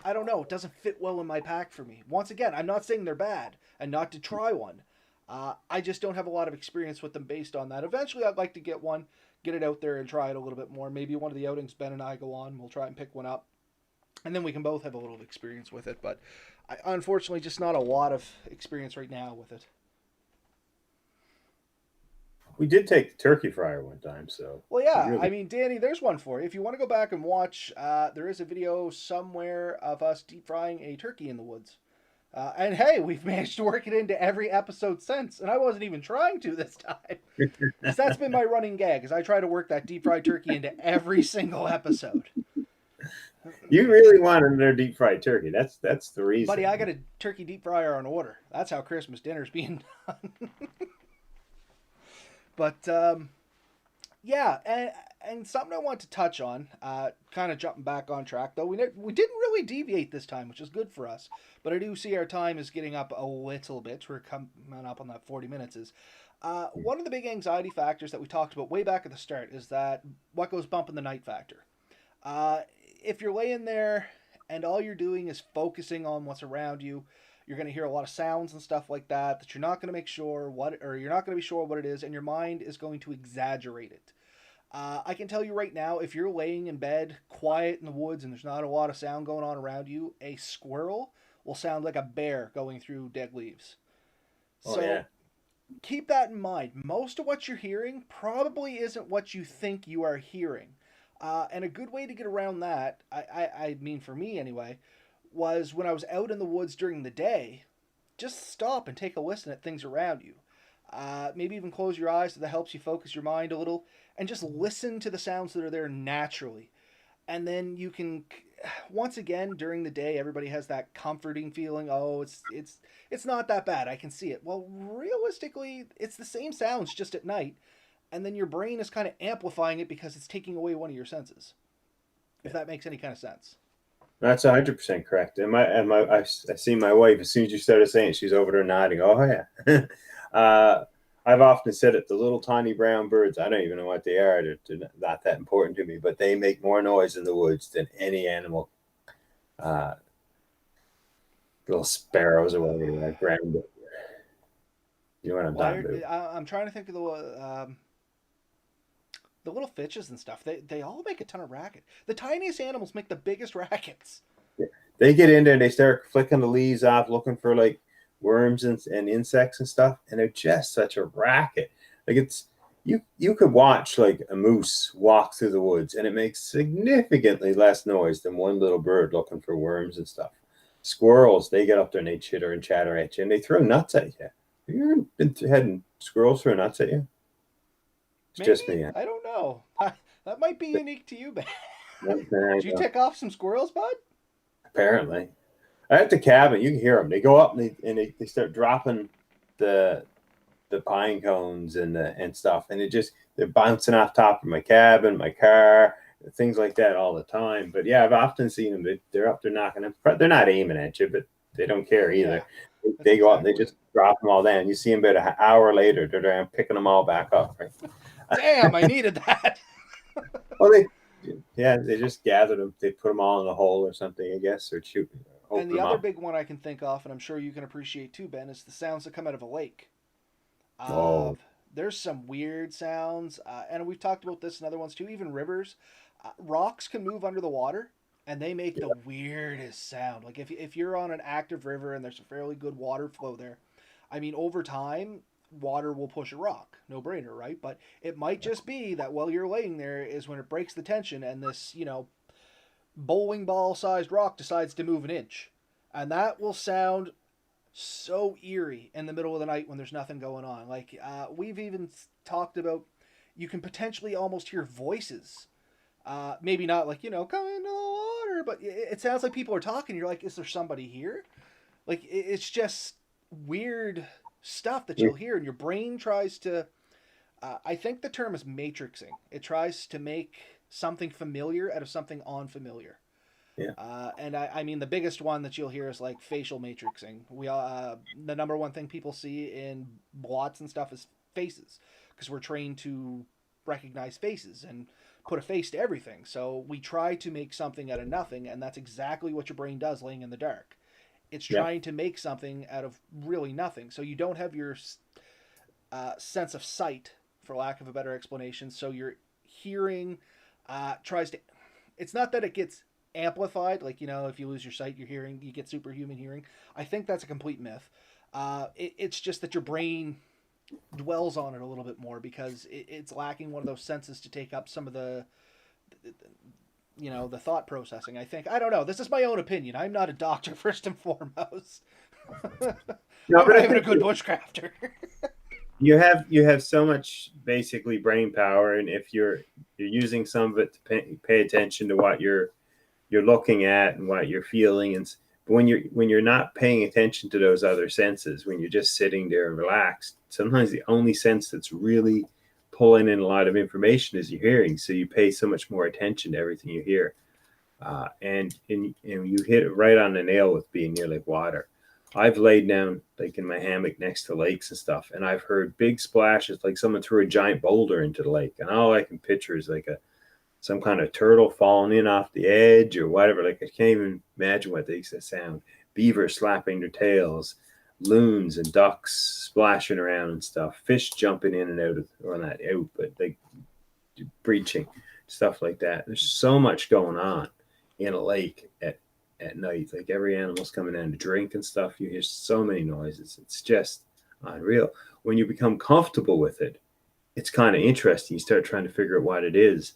I don't know. It doesn't fit well in my pack for me. Once again, I'm not saying they're bad and not to try one. I just don't have a lot of experience with them based on that. Eventually, I'd like to get one, get it out there and try it a little bit more. Maybe one of the outings Ben and I go on, we'll try and pick one up. And then we can both have a little experience with it. But unfortunately, just not a lot of experience right now with it. We did take the turkey fryer one time, so Well, yeah, really, I mean, Danny, there's one for you. If you want to go back and watch, there is a video somewhere of us deep frying a turkey in the woods. And hey, we've managed to work it into every episode since, and I wasn't even trying to this time. Because that's been my running gag, is I try to work that deep fried turkey into every single episode. you really wanted their deep fried turkey. That's the reason. Buddy, I got a turkey deep fryer on order. That's how Christmas dinner's being done. But yeah, and something I want to touch on, kind of jumping back on track though. We didn't really deviate this time, which is good for us. But I do see our time is getting up a little bit. We're coming up on that 40 minutes. Is one of the big anxiety factors that we talked about way back at the start is that what goes bump in the night factor. If you're laying there and all you're doing is focusing on what's around you, you're going to hear a lot of sounds and stuff like that that you're not going to make sure what, or you're not going to be sure what it is, and your mind is going to exaggerate it. I can tell you right now, if you're laying in bed, quiet in the woods, and there's not a lot of sound going on around you, a squirrel will sound like a bear going through dead leaves. Oh So yeah, keep that in mind. Most of what you're hearing probably isn't what you think you are hearing. And a good way to get around that, I mean for me anyway, was when I was out in the woods during the day, just stop and take a listen at things around you. Maybe even close your eyes so that helps you focus your mind a little, and just listen to the sounds that are there naturally. And then you can, once again, during the day, everybody has that comforting feeling. Oh, it's not that bad. I can see it. Well, realistically, it's the same sounds just at night, and then your brain is kind of amplifying it because it's taking away one of your senses. If that makes any kind of sense. that's 100% correct. I see my wife as soon as you started saying it, she's over there nodding. Oh yeah. I've often said it. The little tiny brown birds. I don't even know what they are. They're not that important to me, but they make more noise in the woods than any animal. Uh, Little sparrows or whatever that ground. You know what I'm talking about? I'm trying to think of the little finches and stuff. They all make a ton of racket. The tiniest animals make the biggest rackets. They get in there and they start flicking the leaves off, looking for like worms and insects and stuff, and they're just such a racket. Like it's you could watch like a moose walk through the woods, and it makes significantly less noise than one little bird looking for worms and stuff. Squirrels, they get up there and they chitter and chatter at you, and they throw nuts at you. Have you ever been heading squirrels throw nuts at you? It's Maybe, just me. I don't know. That might be unique to you, man. I Did you tick off some squirrels, bud? Apparently, at the cabin, you can hear them. They go up and they start dropping the pine cones and stuff, and they're bouncing off top of my cabin, my car, things like that all the time. But yeah, I've often seen them. They're up there knocking them. They're not aiming at you, but they don't care either. Yeah, They go up and they exactly. just drop them all down. You see them about an hour later, they're there picking them all back up. Right? Damn, I needed that. Well, they just gather them. They put them all in a hole or something, I guess, or shoot, And open the them other up. big one I can think of, and I'm sure you can appreciate too, Ben, is the sounds that come out of a lake. Uh, Oh, there's some weird sounds, and we've talked about this in other ones too. Even rivers, rocks can move under the water, and they make the weirdest sound. Like if you're on an active river and there's a fairly good water flow there, I mean, over time, water will push a rock, no brainer, right? But it might just be that while you're laying there is when it breaks the tension, and this bowling ball sized rock decides to move an inch, and that will sound so eerie in the middle of the night when there's nothing going on. Like we've even talked about, you can potentially almost hear voices. Maybe not like come into the water, but it sounds like people are talking. You're like, is there somebody here? Like it's just weird stuff that you'll hear, and your brain tries to. I think the term is matrixing. It tries to make something familiar out of something unfamiliar. yeah, And I mean, the biggest one that you'll hear is like facial matrixing. The number one thing people see in blots and stuff is faces, because we're trained to recognize faces and put a face to everything. So we try to make something out of nothing, and that's exactly what your brain does laying in the dark. It's yeah, trying to make something out of really nothing. So you don't have your sense of sight, for lack of a better explanation. So your hearing tries to. It's not that it gets amplified, like if you lose your sight, your hearing, you get superhuman hearing. I think that's a complete myth. It's just that your brain dwells on it a little bit more because it's lacking one of those senses to take up some of the thought processing. I don't know. This is my own opinion. I'm not a doctor first and foremost. no, I'm but not I even a think good bushcrafter. you have so much basically brain power, and if you're using some of it to pay attention to what you're looking at and what you're feeling, and but when you're not paying attention to those other senses, when you're just sitting there and relaxed, sometimes the only sense that's really pulling in a lot of information is your hearing, so you pay so much more attention to everything you hear. And you hit it right on the nail with being near like water. I've laid down like in my hammock next to lakes and stuff, and I've heard big splashes like someone threw a giant boulder into the lake, and all I can picture is like a some kind of turtle falling in off the edge or whatever. Like I can't even imagine what makes that sound. Beaver slapping their tails, loons and ducks splashing around and stuff, fish jumping in and out of, or not out, but like breaching, stuff like that. There's so much going on in a lake at night. Like every animal's coming in to drink and stuff. You hear so many noises. It's just unreal. When you become comfortable with it, it's kind of interesting. You start trying to figure out what it is.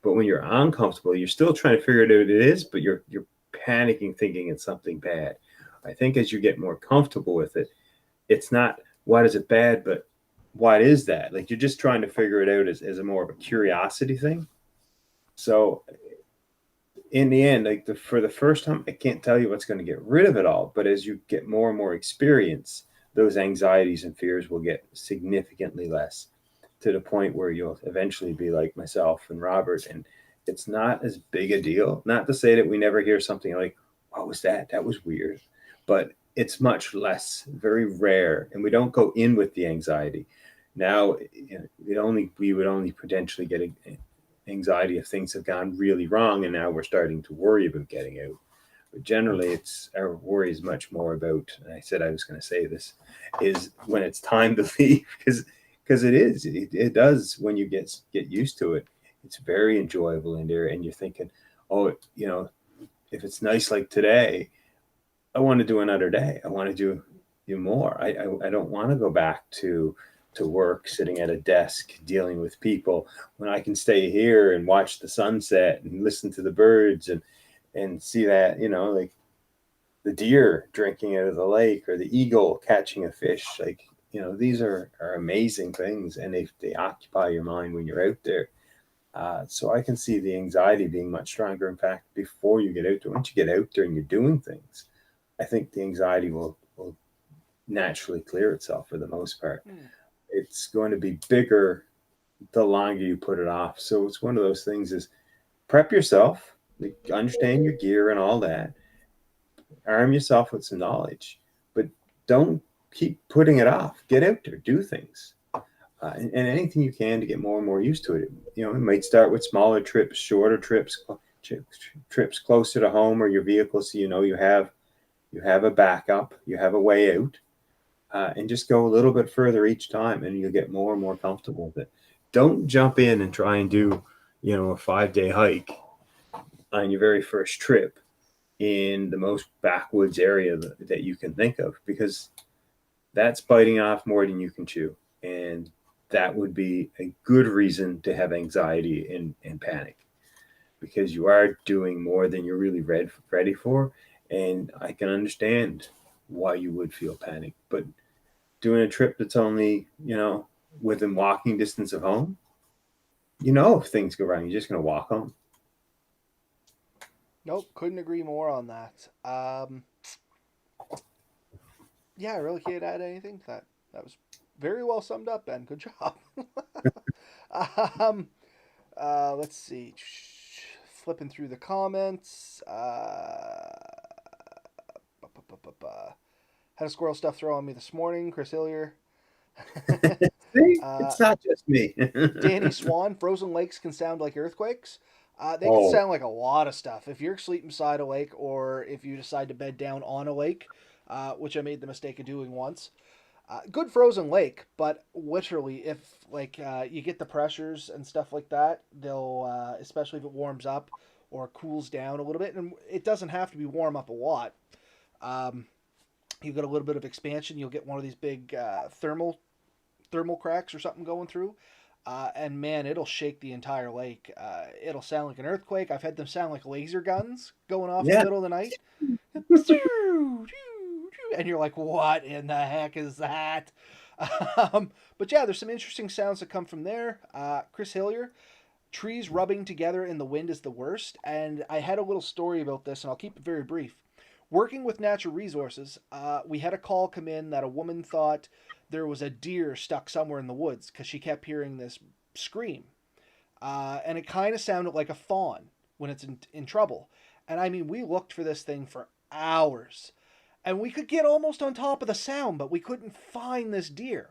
But when you're uncomfortable, you're still trying to figure out what it is, but you're panicking, thinking it's something bad. I think as you get more comfortable with it, it's not what is it bad, but what is that? Like you're just trying to figure it out as a more of a curiosity thing. So in the end, like for the first time, I can't tell you what's going to get rid of it all. But as you get more and more experience, those anxieties and fears will get significantly less, to the point where you'll eventually be like myself and Robert, and it's not as big a deal. Not to say that we never hear something like, "What was that? That was weird," but it's much less, very rare, and we don't go in with the anxiety. Now, we would only potentially get anxiety if things have gone really wrong, and now we're starting to worry about getting out. But generally, it's our worry is much more about. And I said I was going to say this is when it's time to leave, because it does when you get used to it. It's very enjoyable in there, and you're thinking, oh, if it's nice like today, I want to do another day. I want to do more. I don't want to go back to work sitting at a desk dealing with people when I can stay here and watch the sunset and listen to the birds and see that, like the deer drinking out of the lake or the eagle catching a fish. Like, these are amazing things, and they occupy your mind when you're out there. So I can see the anxiety being much stronger. In fact, before you get out there, once you get out there and you're doing things, I think the anxiety will naturally clear itself for the most part. Hmm. It's going to be bigger the longer you put it off. So it's one of those things is prep yourself, like, understand your gear and all that, arm yourself with some knowledge, but don't keep putting it off. Get out there, do things. And anything you can to get more and more used to it. You know, it might start with smaller trips, shorter trips, trips closer to home or your vehicle, so you know you have a backup, you have a way out, and just go a little bit further each time, and you'll get more and more comfortable with it. Don't jump in and try and do, you know, a 5 day hike on your very first trip in the most backwoods area that you can think of, because that's biting off more than you can chew. And that would be a good reason to have anxiety and panic, because you are doing more than you're really ready for. And I can understand why you would feel panic. But doing a trip that's only, you know, within walking distance of home, you know, if things go wrong, you're just going to walk home. Nope, couldn't agree more on that. Yeah, I really can't add anything to that. That was very well summed up, Ben. Good job. um, let's see. Flipping through the comments. Had a squirrel stuff throw on me this morning. Chris Hillier. See, uh, it's not just me. Danny Swan. Frozen lakes can sound like earthquakes. They can Oh, sound like a lot of stuff. If you're sleeping beside a lake, or if you decide to bed down on a lake, which I made the mistake of doing once, good frozen lake, but literally, if like you get the pressures and stuff like that, they'll especially if it warms up or cools down a little bit, and it doesn't have to be warm up a lot. Um, you get a little bit of expansion, you'll get one of these big thermal cracks or something going through. And man, it'll shake the entire lake. It'll sound like an earthquake. I've had them sound like laser guns going off in the yeah. middle of the night. And you're like, what in the heck is that? But yeah, there's some interesting sounds that come from there. Chris Hillier, trees rubbing together in the wind is the worst. And I had a little story about this, and I'll keep it very brief. Working with natural resources, we had a call come in that a woman thought there was a deer stuck somewhere in the woods because she kept hearing this scream. And it kind of sounded like a fawn when it's in trouble. And I mean, we looked for this thing for hours. And we could get almost on top of the sound, but we couldn't find this deer.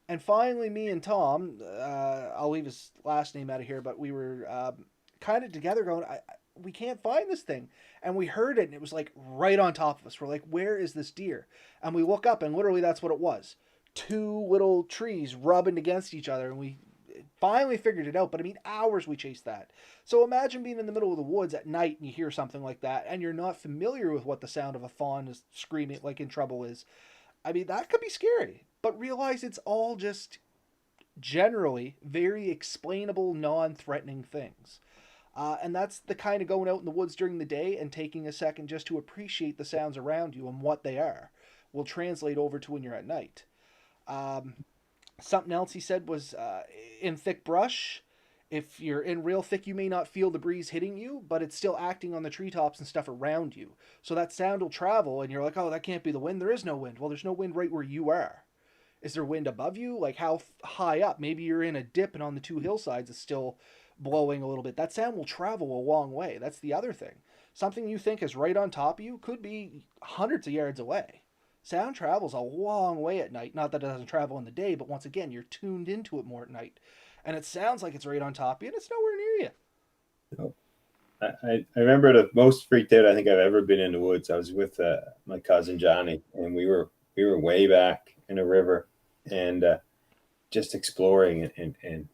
And finally, me and Tom, I'll leave his last name out of here, but we were kind of together going, we can't find this thing. And we heard it, and it was like right on top of us. We're like, where is this deer? And we look up, and literally that's what it was. Two little trees rubbing against each other, and we finally figured it out. But I mean, hours we chased that. So imagine being in the middle of the woods at night and you hear something like that, and you're not familiar with what the sound of a fawn is screaming like in trouble is. I mean, that could be scary. But realize it's all just generally very explainable, non-threatening things. And that's the kind of going out in the woods during the day and taking a second just to appreciate the sounds around you and what they are will translate over to when you're at night. Um, Something else he said was in thick brush, if you're in real thick, you may not feel the breeze hitting you, but it's still acting on the treetops and stuff around you. So that sound will travel, and you're like, oh, that can't be the wind. There is no wind. Well, there's no wind right where you are. Is there wind above you? Like how high up? Maybe you're in a dip, and on the two hillsides, it's still blowing a little bit. That sound will travel a long way. That's the other thing. Something you think is right on top of you could be hundreds of yards away. Sound travels a long way at night. Not that it doesn't travel in the day, but once again, you're tuned into it more at night. And it sounds like it's right on top of you, and it's nowhere near you. I remember the most freaked out I think I've ever been in the woods. I was with my cousin Johnny, and we were way back in a river, and just exploring, and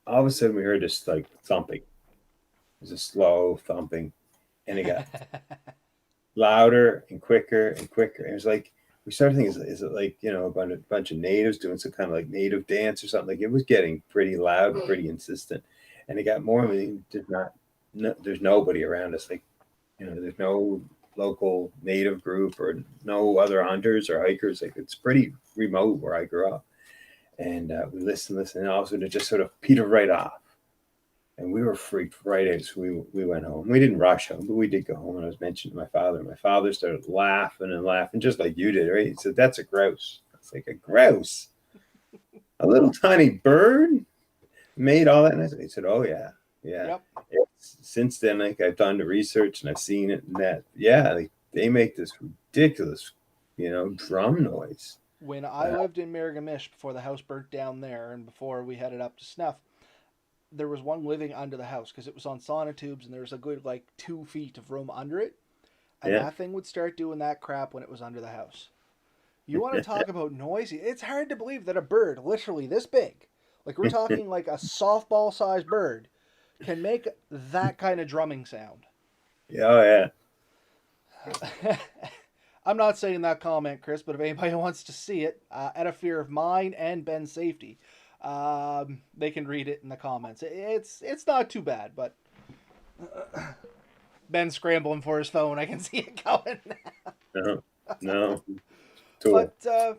all of a sudden we heard this like thumping. It was a slow thumping, and it got louder and quicker and quicker. And it was like we started thinking, is it like, you know, a bunch of natives doing some kind of like native dance or something? Like it was getting pretty loud and pretty insistent, and it got more. I mean, did not. No, there's nobody around us. Like, you know, there's no local native group or no other hunters or hikers. Like it's pretty remote where I grew up, and we listened, and all of a sudden it just sort of petered right off. And we were freaked right out. So we went home. We didn't rush home, but we did go home. And I was mentioning to my father. My father started laughing and laughing, just like you did, right? He said, "That's a grouse." It's like, a grouse, a little tiny bird made all that. And I said, "Oh yeah, yeah." Yep. Since then, like, I've done the research and I've seen it, and that, yeah, like, they make this ridiculous, drum noise. When I lived in Miragamish before the house burnt down there and before we headed up to Snuff, there was one living under the house because it was on sonotubes and there was a good like 2 feet of room under it. And Yeah. that thing would start doing that crap when it was under the house. You want to talk about noisy? It's hard to believe that a bird, literally this big, like we're talking like a softball sized bird, can make that kind of drumming sound. Yeah, oh yeah. I'm not saying that comment, Chris, but if anybody wants to see it, out of fear of mine and Ben's safety, they can read it in the comments. It's not too bad, but Ben's scrambling for his phone. I can see it going. No, no. Cool. But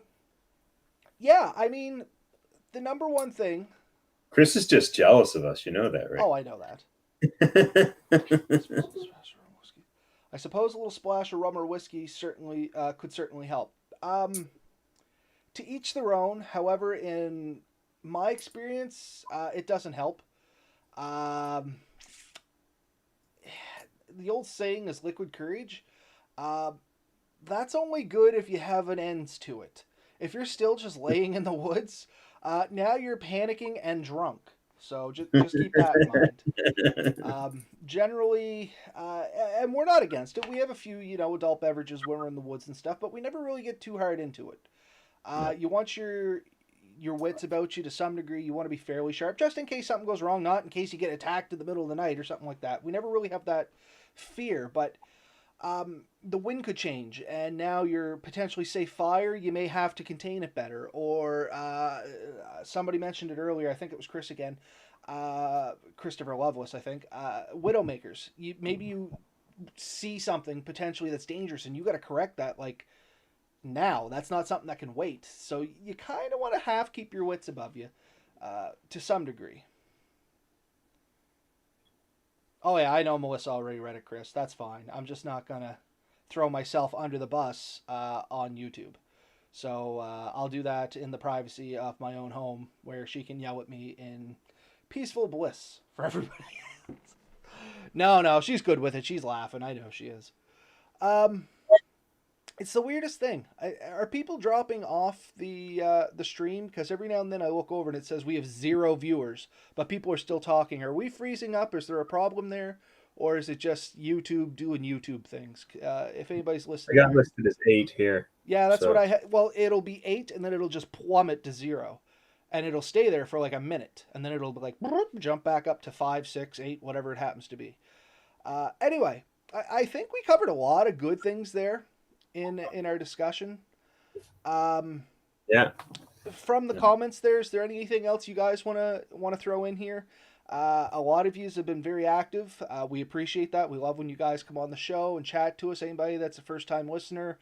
yeah, I mean, the number one thing. Chris is just jealous of us. You know that, right? Oh, I know that. I suppose a little splash of rum or whiskey certainly could certainly help. To each their own. However, in my experience, it doesn't help. The old saying is liquid courage. That's only good if you have an ends to it. If you're still just laying in the woods, now you're panicking and drunk. So just keep that in mind. Generally, and we're not against it. We have a few, adult beverages when we're in the woods and stuff, but we never really get too hard into it. You want your wits about you to some degree. You want to be fairly sharp, just in case something goes wrong, not in case you get attacked in the middle of the night or something like that. We never really have that fear, but the wind could change, and now you're potentially safe fire. You may have to contain it better, or somebody mentioned it earlier. I think it was Chris again, Christopher Loveless. I think Widowmakers. Maybe you see something potentially that's dangerous, and you got to correct that. Like now, that's not something that can wait. So you kind of want to half keep your wits above you, to some degree. Oh yeah, I know Melissa already read it, Chris. That's fine. I'm just not gonna throw myself under the bus on YouTube. So I'll do that in the privacy of my own home, where she can yell at me in peaceful bliss for everybody. No, she's good with it. She's laughing. I know she is. It's the weirdest thing. Are people dropping off the stream? Because every now and then I look over and it says we have 0 viewers, but people are still talking. Are we freezing up? Is there a problem there, or is it just YouTube doing YouTube things? If anybody's I listening, got listed as 8 here. yeah, that's so. what I. Well, it'll be 8, and then it'll just plummet to 0, and it'll stay there for like a minute, and then it'll be like jump back up to 5, 6, 8, whatever it happens to be. Anyway, I think we covered a lot of good things there in our discussion. Yeah. From the comments there, is there anything else you guys want to throw in here? A lot of you have been very active. We appreciate that. We love when you guys come on the show and chat to us. Anybody that's a first-time listener,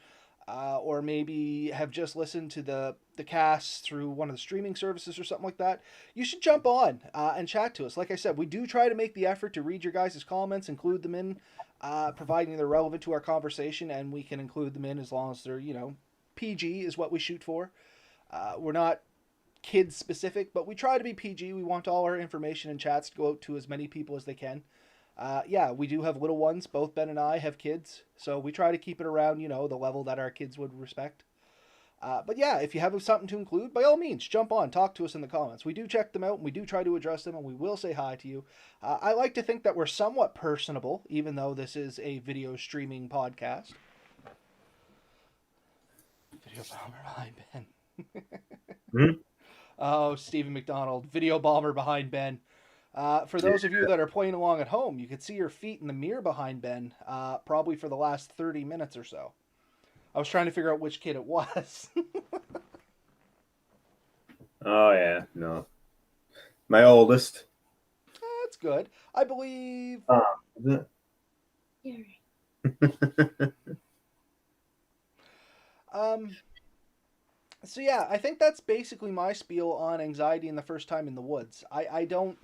or maybe have just listened to the cast through one of the streaming services or something like that, you should jump on and chat to us. Like I said, we do try to make the effort to read your guys' comments, include them in, providing they're relevant to our conversation, and we can include them in as long as they're, PG is what we shoot for. We're not kids specific, but we try to be PG. We want all our information and chats to go out to as many people as they can. Yeah, we do have little ones. Both Ben and I have kids, so we try to keep it around, the level that our kids would respect. But yeah, if you have something to include, by all means, jump on, talk to us in the comments. We do check them out, and we do try to address them, and we will say hi to you. I like to think that we're somewhat personable, even though this is a video streaming podcast. Video bomber behind Ben. Oh, Stephen McDonald, video bomber behind Ben. For those of you that are playing along at home, you could see your feet in the mirror behind Ben, probably for the last 30 minutes or so. I was trying to figure out which kid it was. Oh yeah, no. My oldest. That's good. I believe. So yeah, I think that's basically my spiel on anxiety in the first time in the woods. I don't.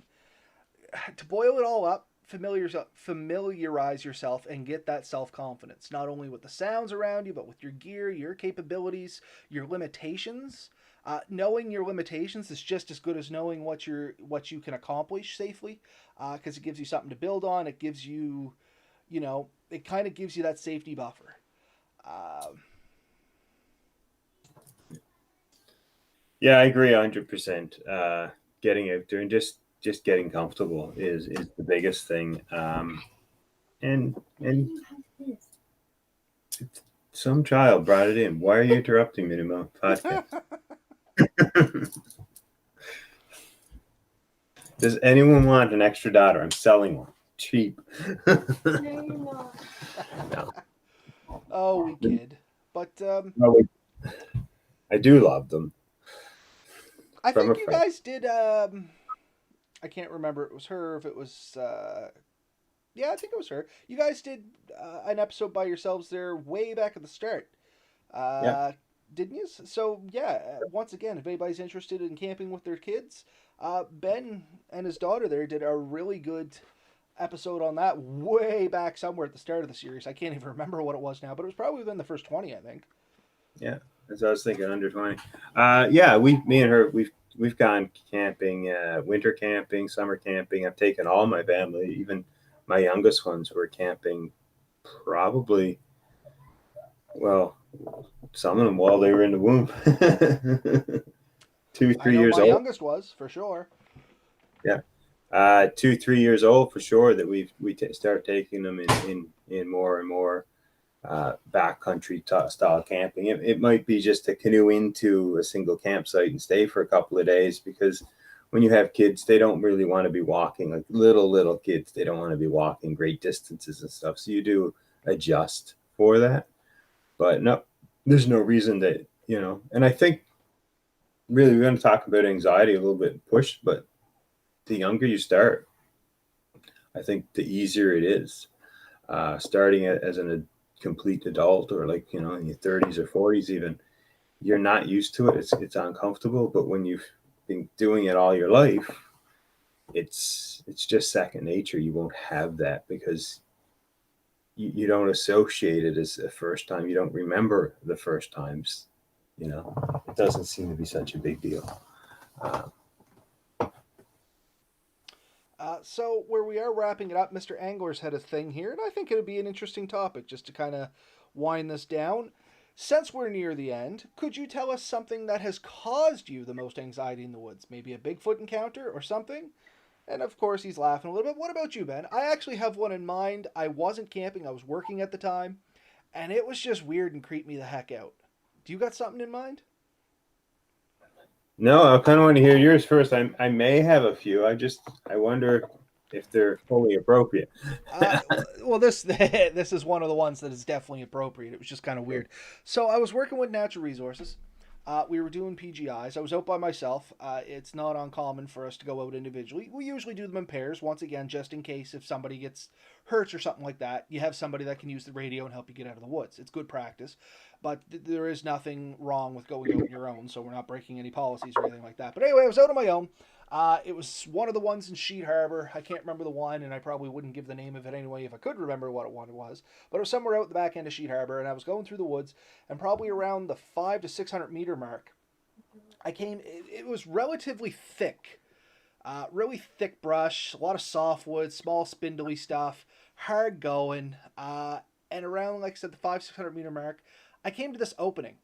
to boil it all up, familiarize yourself and get that self-confidence, not only with the sounds around you, but with your gear, your capabilities, your limitations. Knowing your limitations is just as good as knowing what you can accomplish safely, because it gives you something to build on. It gives you, it kind of gives you that safety buffer. Uh, Yeah, I agree 100%. Getting out there and just getting comfortable is the biggest thing. And some child brought it in. Why are you interrupting me in my podcast? Does anyone want an extra daughter? I'm selling one cheap. No, you're not. No. oh, we kid, but No, I do love them I from a think you friend. guys did. I can't remember if it was her, if it was. Yeah, I think it was her. You guys did an episode by yourselves there way back at the start. Yeah. Didn't you? So, yeah, once again, if anybody's interested in camping with their kids, Ben and his daughter there did a really good episode on that way back somewhere at the start of the series. I can't even remember what it was now, but it was probably within the first 20, I think. Yeah, as I was thinking, under 20. Yeah, me and her, we've gone camping, winter camping, summer camping. I've taken all my family, even my youngest ones were camping. Probably, well, some of them while they were in the womb, two, I three know years my old. youngest was, for sure. Yeah, 2, 3 years old for sure. That we start taking them in more and more backcountry style camping. It might be just a canoe into a single campsite and stay for a couple of days, because when you have kids, they don't really want to be walking, like little kids. They don't want to be walking great distances and stuff. So you do adjust for that. But no, there's no reason that, and I think really we're going to talk about anxiety a little bit push, but the younger you start, I think the easier it is. Starting as a complete adult, or like in your 30s or 40s even, you're not used to it. It's uncomfortable. But when you've been doing it all your life, it's just second nature. You won't have that because you don't associate it as the first time. You don't remember the first times. It doesn't seem to be such a big deal. So where we are wrapping it up, Mr. Angler's had a thing here, and I think it would be an interesting topic just to kind of wind this down. Since we're near the end, could you tell us something that has caused you the most anxiety in the woods? Maybe a Bigfoot encounter or something? And of course, he's laughing a little bit. What about you, Ben? I actually have one in mind. I wasn't camping, I was working at the time, and it was just weird and creeped me the heck out. Do you got something in mind? No, I kind of want to hear yours first. I may have a few. I wonder if they're fully appropriate. Uh, well, this this is one of the ones that is definitely appropriate. It was just kind of weird. So I was working with natural resources. We were doing PGIs. I was out by myself. It's not uncommon for us to go out individually. We usually do them in pairs, once again, just in case if somebody gets hurt or something like that, you have somebody that can use the radio and help you get out of the woods. It's good practice, but there is nothing wrong with going out on your own, so we're not breaking any policies or anything like that. But anyway, I was out on my own. It was one of the ones in Sheet Harbor. I can't remember the one, and I probably wouldn't give the name of it anyway if I could remember what one it was. But it was somewhere out the back end of Sheet Harbor, and I was going through the woods, and probably around the 500 to 600 meter mark, I came. It was relatively thick, really thick brush, a lot of softwood, small spindly stuff, hard going. And around, like I said, the 500 to 600 meter mark, I came to this opening,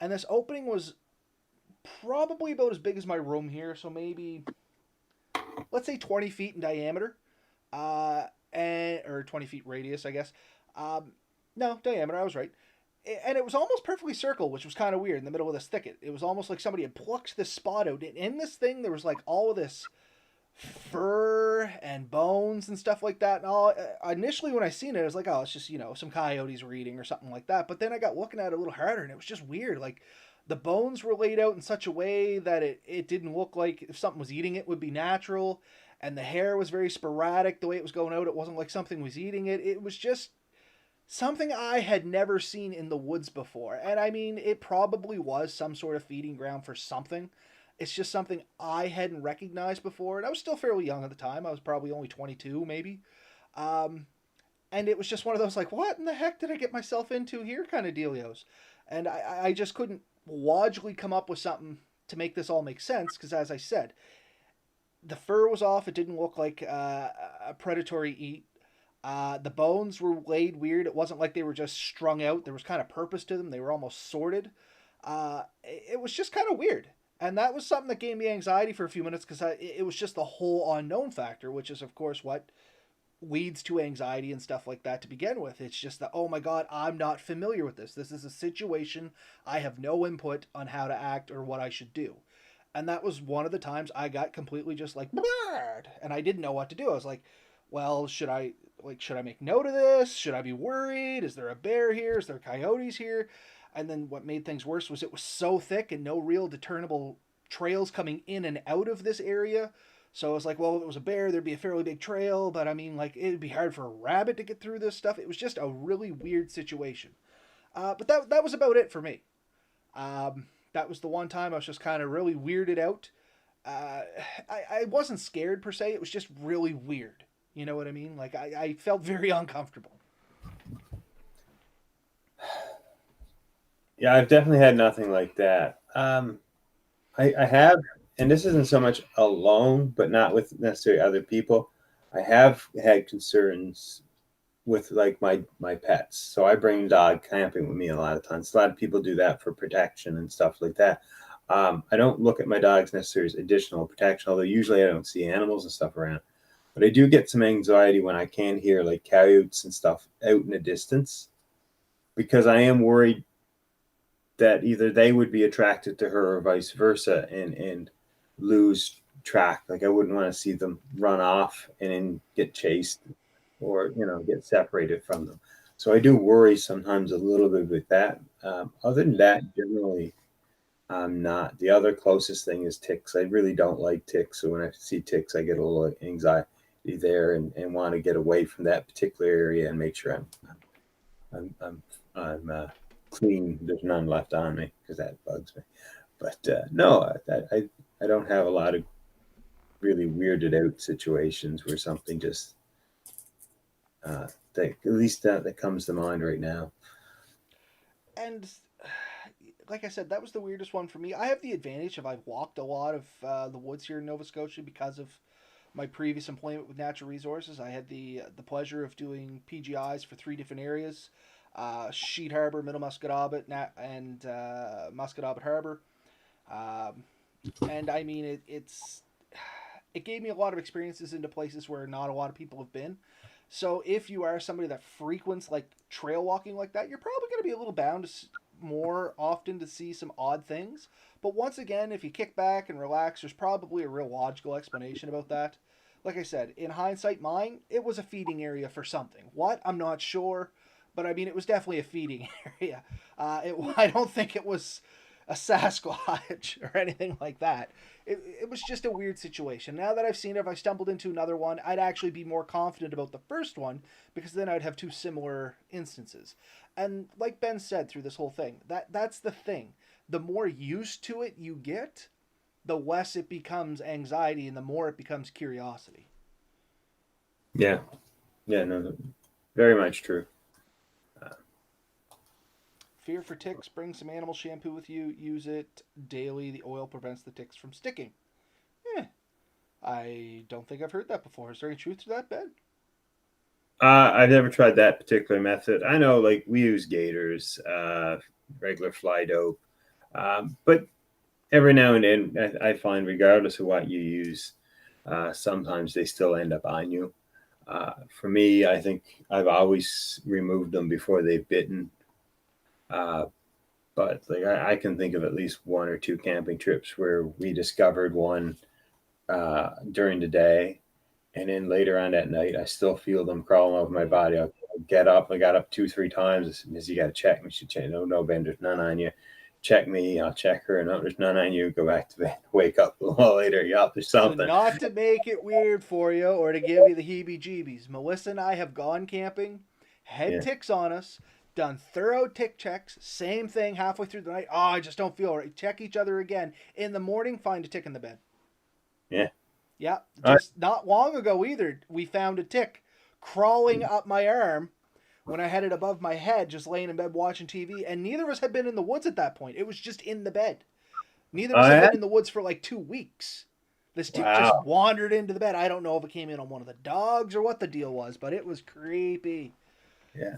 and this opening was probably about as big as my room here, so maybe let's say 20 feet in diameter, and or 20 feet radius, I guess. No, diameter. I was right. And it was almost perfectly circle, which was kind of weird in the middle of this thicket. It was almost like somebody had plucked this spot out. And in this thing, there was like all of this fur and bones and stuff like that. And all initially, when I seen it, I was like, oh, it's just some coyotes were eating or something like that. But then I got looking at it a little harder, and it was just weird. Like the bones were laid out in such a way that it didn't look like if something was eating it would be natural. And the hair was very sporadic. The way it was going out, it wasn't like something was eating it. It was just something I had never seen in the woods before. And I mean, it probably was some sort of feeding ground for something. It's just something I hadn't recognized before, and I was still fairly young at the time. I was probably only 22, maybe. Um, and it was just one of those like, what in the heck did I get myself into here kind of dealios, and I just couldn't logically come up with something to make this all make sense because, as I said, the fur was off. It didn't look like a predatory eat. The bones were laid weird. It wasn't like they were just strung out. There was kind of purpose to them. They were almost sorted. It was just kind of weird. And that was something that gave me anxiety for a few minutes because it was just the whole unknown factor, which is, of course, what leads to anxiety and stuff like that to begin with. It's just that, oh my God, I'm not familiar with this. This is a situation I have no input on how to act or what I should do. And that was one of the times I got completely just like, "Bird," and I didn't know what to do. I was like, well, should I make note of this? Should I be worried? Is there a bear here? Is there coyotes here? And then what made things worse was it was so thick and no real discernible trails coming in and out of this area. So I was like, well, if it was a bear, there'd be a fairly big trail, but I mean, like, it'd be hard for a rabbit to get through this stuff. It was just a really weird situation. But that was about it for me. That was the one time I was just kind of really weirded out. Uh, I wasn't scared per se. It was just really weird. You know what I mean? Like I felt very uncomfortable. Yeah, I've definitely had nothing like that. I have, and this isn't so much alone, but not with necessarily other people. I have had concerns with like my pets. So I bring dog camping with me a lot of times. A lot of people do that for protection and stuff like that. I don't look at my dogs necessarily as additional protection, although usually I don't see animals and stuff around. But I do get some anxiety when I can hear like coyotes and stuff out in the distance because I am worried that either they would be attracted to her or vice versa and lose track. Like I wouldn't want to see them run off and then get chased or get separated from them. So I do worry sometimes a little bit with that. Other than that, generally, I'm not. The other closest thing is ticks. I really don't like ticks. So when I see ticks, I get a little anxiety there and want to get away from that particular area and make sure I'm clean. There's none left on me because that bugs me. But no, I don't have a lot of really weirded out situations where something just that at least that comes to mind right now. And like I said, that was the weirdest one for me. I have the advantage of I've walked a lot of the woods here in Nova Scotia because of my previous employment with natural resources. I had the pleasure of doing PGIs for 3 different areas: Sheet Harbor, Middle Musquodoboit, and Musquodoboit Harbor. Um, and I mean, it gave me a lot of experiences into places where not a lot of people have been. So if you are somebody that frequents like trail walking like that, you're probably going to be a little bound to more often to see some odd things. But once again, if you kick back and relax, there's probably a real logical explanation about that. Like I said, in hindsight, mine, it was a feeding area for something. What? I'm not sure. But I mean, it was definitely a feeding area. I don't think it was a Sasquatch or anything like that. It was just a weird situation. Now that I've seen it, if I stumbled into another one, I'd actually be more confident about the first one because then I'd have 2 similar instances. And like Ben said through this whole thing, that's the thing. The more used to it you get, the less it becomes anxiety and the more it becomes curiosity. Yeah, yeah, no, very much true. Fear for ticks: bring some animal shampoo with you. Use it daily. The oil prevents the ticks from sticking. Eh, I don't think I've heard that before. Is there any truth to that, Ben? I've never tried that particular method. I know, like we use gators, regular fly dope, but every now and then I find, regardless of what you use, sometimes they still end up on you. For me, I think I've always removed them before they've bitten. Uh, but like I can think of at least 1 or 2 camping trips where we discovered one during the day, and then later on that night, I still feel them crawling over my body. I'll get up. I got up 2, 3 times. As you got to check me. She check. No, no, Ben, there's none on you. Check me. I'll check her. No, there's none on you. Go back to bed. Wake up a little later. Yup, there's something. So not to make it weird for you or to give you the heebie-jeebies, Melissa and I have gone camping, had Yeah. ticks on us, done thorough tick checks. Same thing halfway through the night. Oh, I just don't feel right. Check each other again. In the morning, find a tick in the bed. Yeah. Yeah. All Just not long ago either, we found a tick crawling up my arm when I had it above my head, just laying in bed watching TV. And neither of us had been in the woods at that point. It was just in the bed. Neither of Oh, us had yeah? been in the woods for like 2 weeks. This tick just Wow. wandered into the bed. I don't know if it came in on one of the dogs or what the deal was, but it was creepy. Yeah.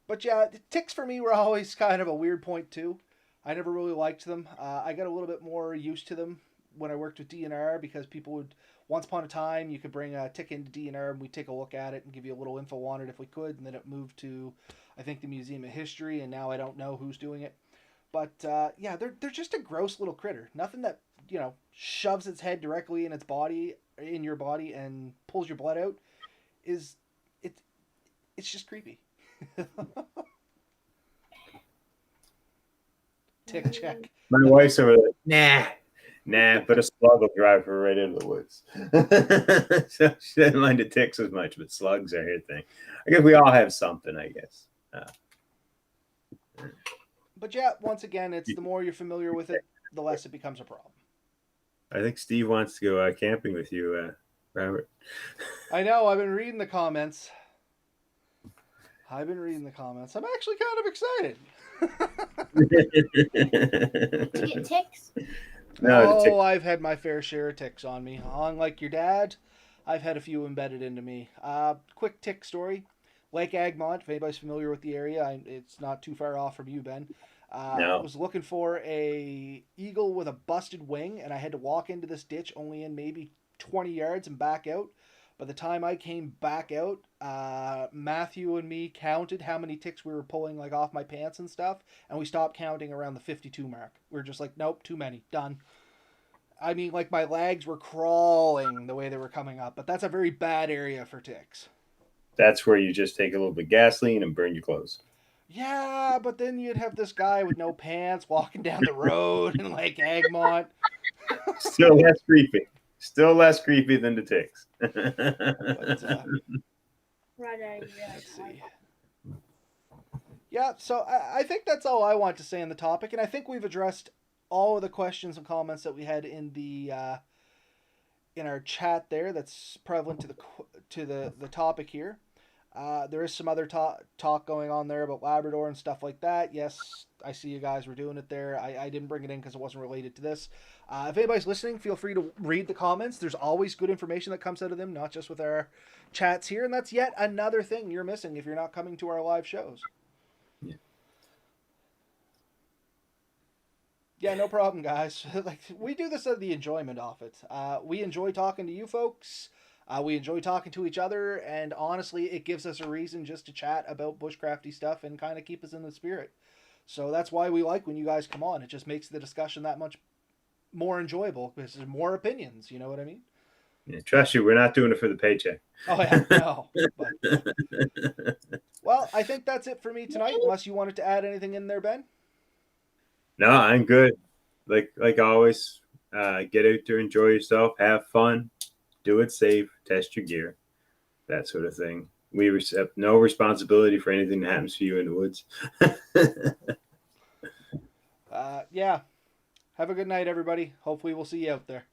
But yeah, the ticks for me were always kind of a weird point too. I never really liked them. I got a little bit more used to them when I worked with DNR because people would, once upon a time, you could bring a tick into DNR and we'd take a look at it and give you a little info on it if we could. And then it moved to, I think, the Museum of History, and now I don't know who's doing it. But yeah, they're just a gross little critter. Nothing that, shoves its head directly in its body, in your body, and pulls your blood out. It's just creepy. Tick check. My wife's over there. Nah, but a slug will drive her right into the woods. So she doesn't mind the ticks as much, but slugs are her thing. I guess we all have something, I guess. But yeah, once again, it's the more you're familiar with it, the less it becomes a problem. I think Steve wants to go camping with you, Robert. I know, I've been reading the comments. I'm actually kind of excited. To get ticks? No, I've had my fair share of ticks on me. Unlike your dad, I've had a few embedded into me. Quick tick story. Lake Agmont, if anybody's familiar with the area, it's not too far off from you, Ben. No. I was looking for a eagle with a busted wing, and I had to walk into this ditch only in maybe 20 yards and back out. By the time I came back out, Matthew and me counted how many ticks we were pulling like off my pants and stuff, and we stopped counting around the 52 mark. We were just like, nope, too many, done. I mean, like my legs were crawling the way they were coming up, but that's a very bad area for ticks. That's where you just take a little bit of gasoline and burn your clothes. Yeah, but then you'd have this guy with no pants walking down the road in Lake Agmont. Still less creepy. Still less creepy than the ticks. But, Right, let's see. Yeah, so I think that's all I want to say on the topic, and I think we've addressed all of the questions and comments that we had in the in our chat there. That's prevalent to the topic here. There is some other talk going on there about Labrador and stuff like that. Yes, I see you guys were doing it there. I didn't bring it in because it wasn't related to this. If anybody's listening, feel free to read the comments. There's always good information that comes out of them, not just with our chats here. And that's yet another thing you're missing if you're not coming to our live shows. Yeah, no problem, guys. Like, we do this out of the enjoyment of it. We enjoy talking to you folks. We enjoy talking to each other, and honestly, it gives us a reason just to chat about bushcrafty stuff and kind of keep us in the spirit. So that's why we like when you guys come on. It just makes the discussion that much more enjoyable because there's more opinions. You know what I mean? Yeah, trust you, we're not doing it for the paycheck. Oh yeah, no. But, well, I think that's it for me tonight. Unless you wanted to add anything in there, Ben. No, I'm good. Like always, get out there, enjoy yourself, have fun, do it safe, test your gear, that sort of thing. We accept no responsibility for anything that happens to you in the woods. Yeah. Have a good night, everybody. Hopefully we'll see you out there.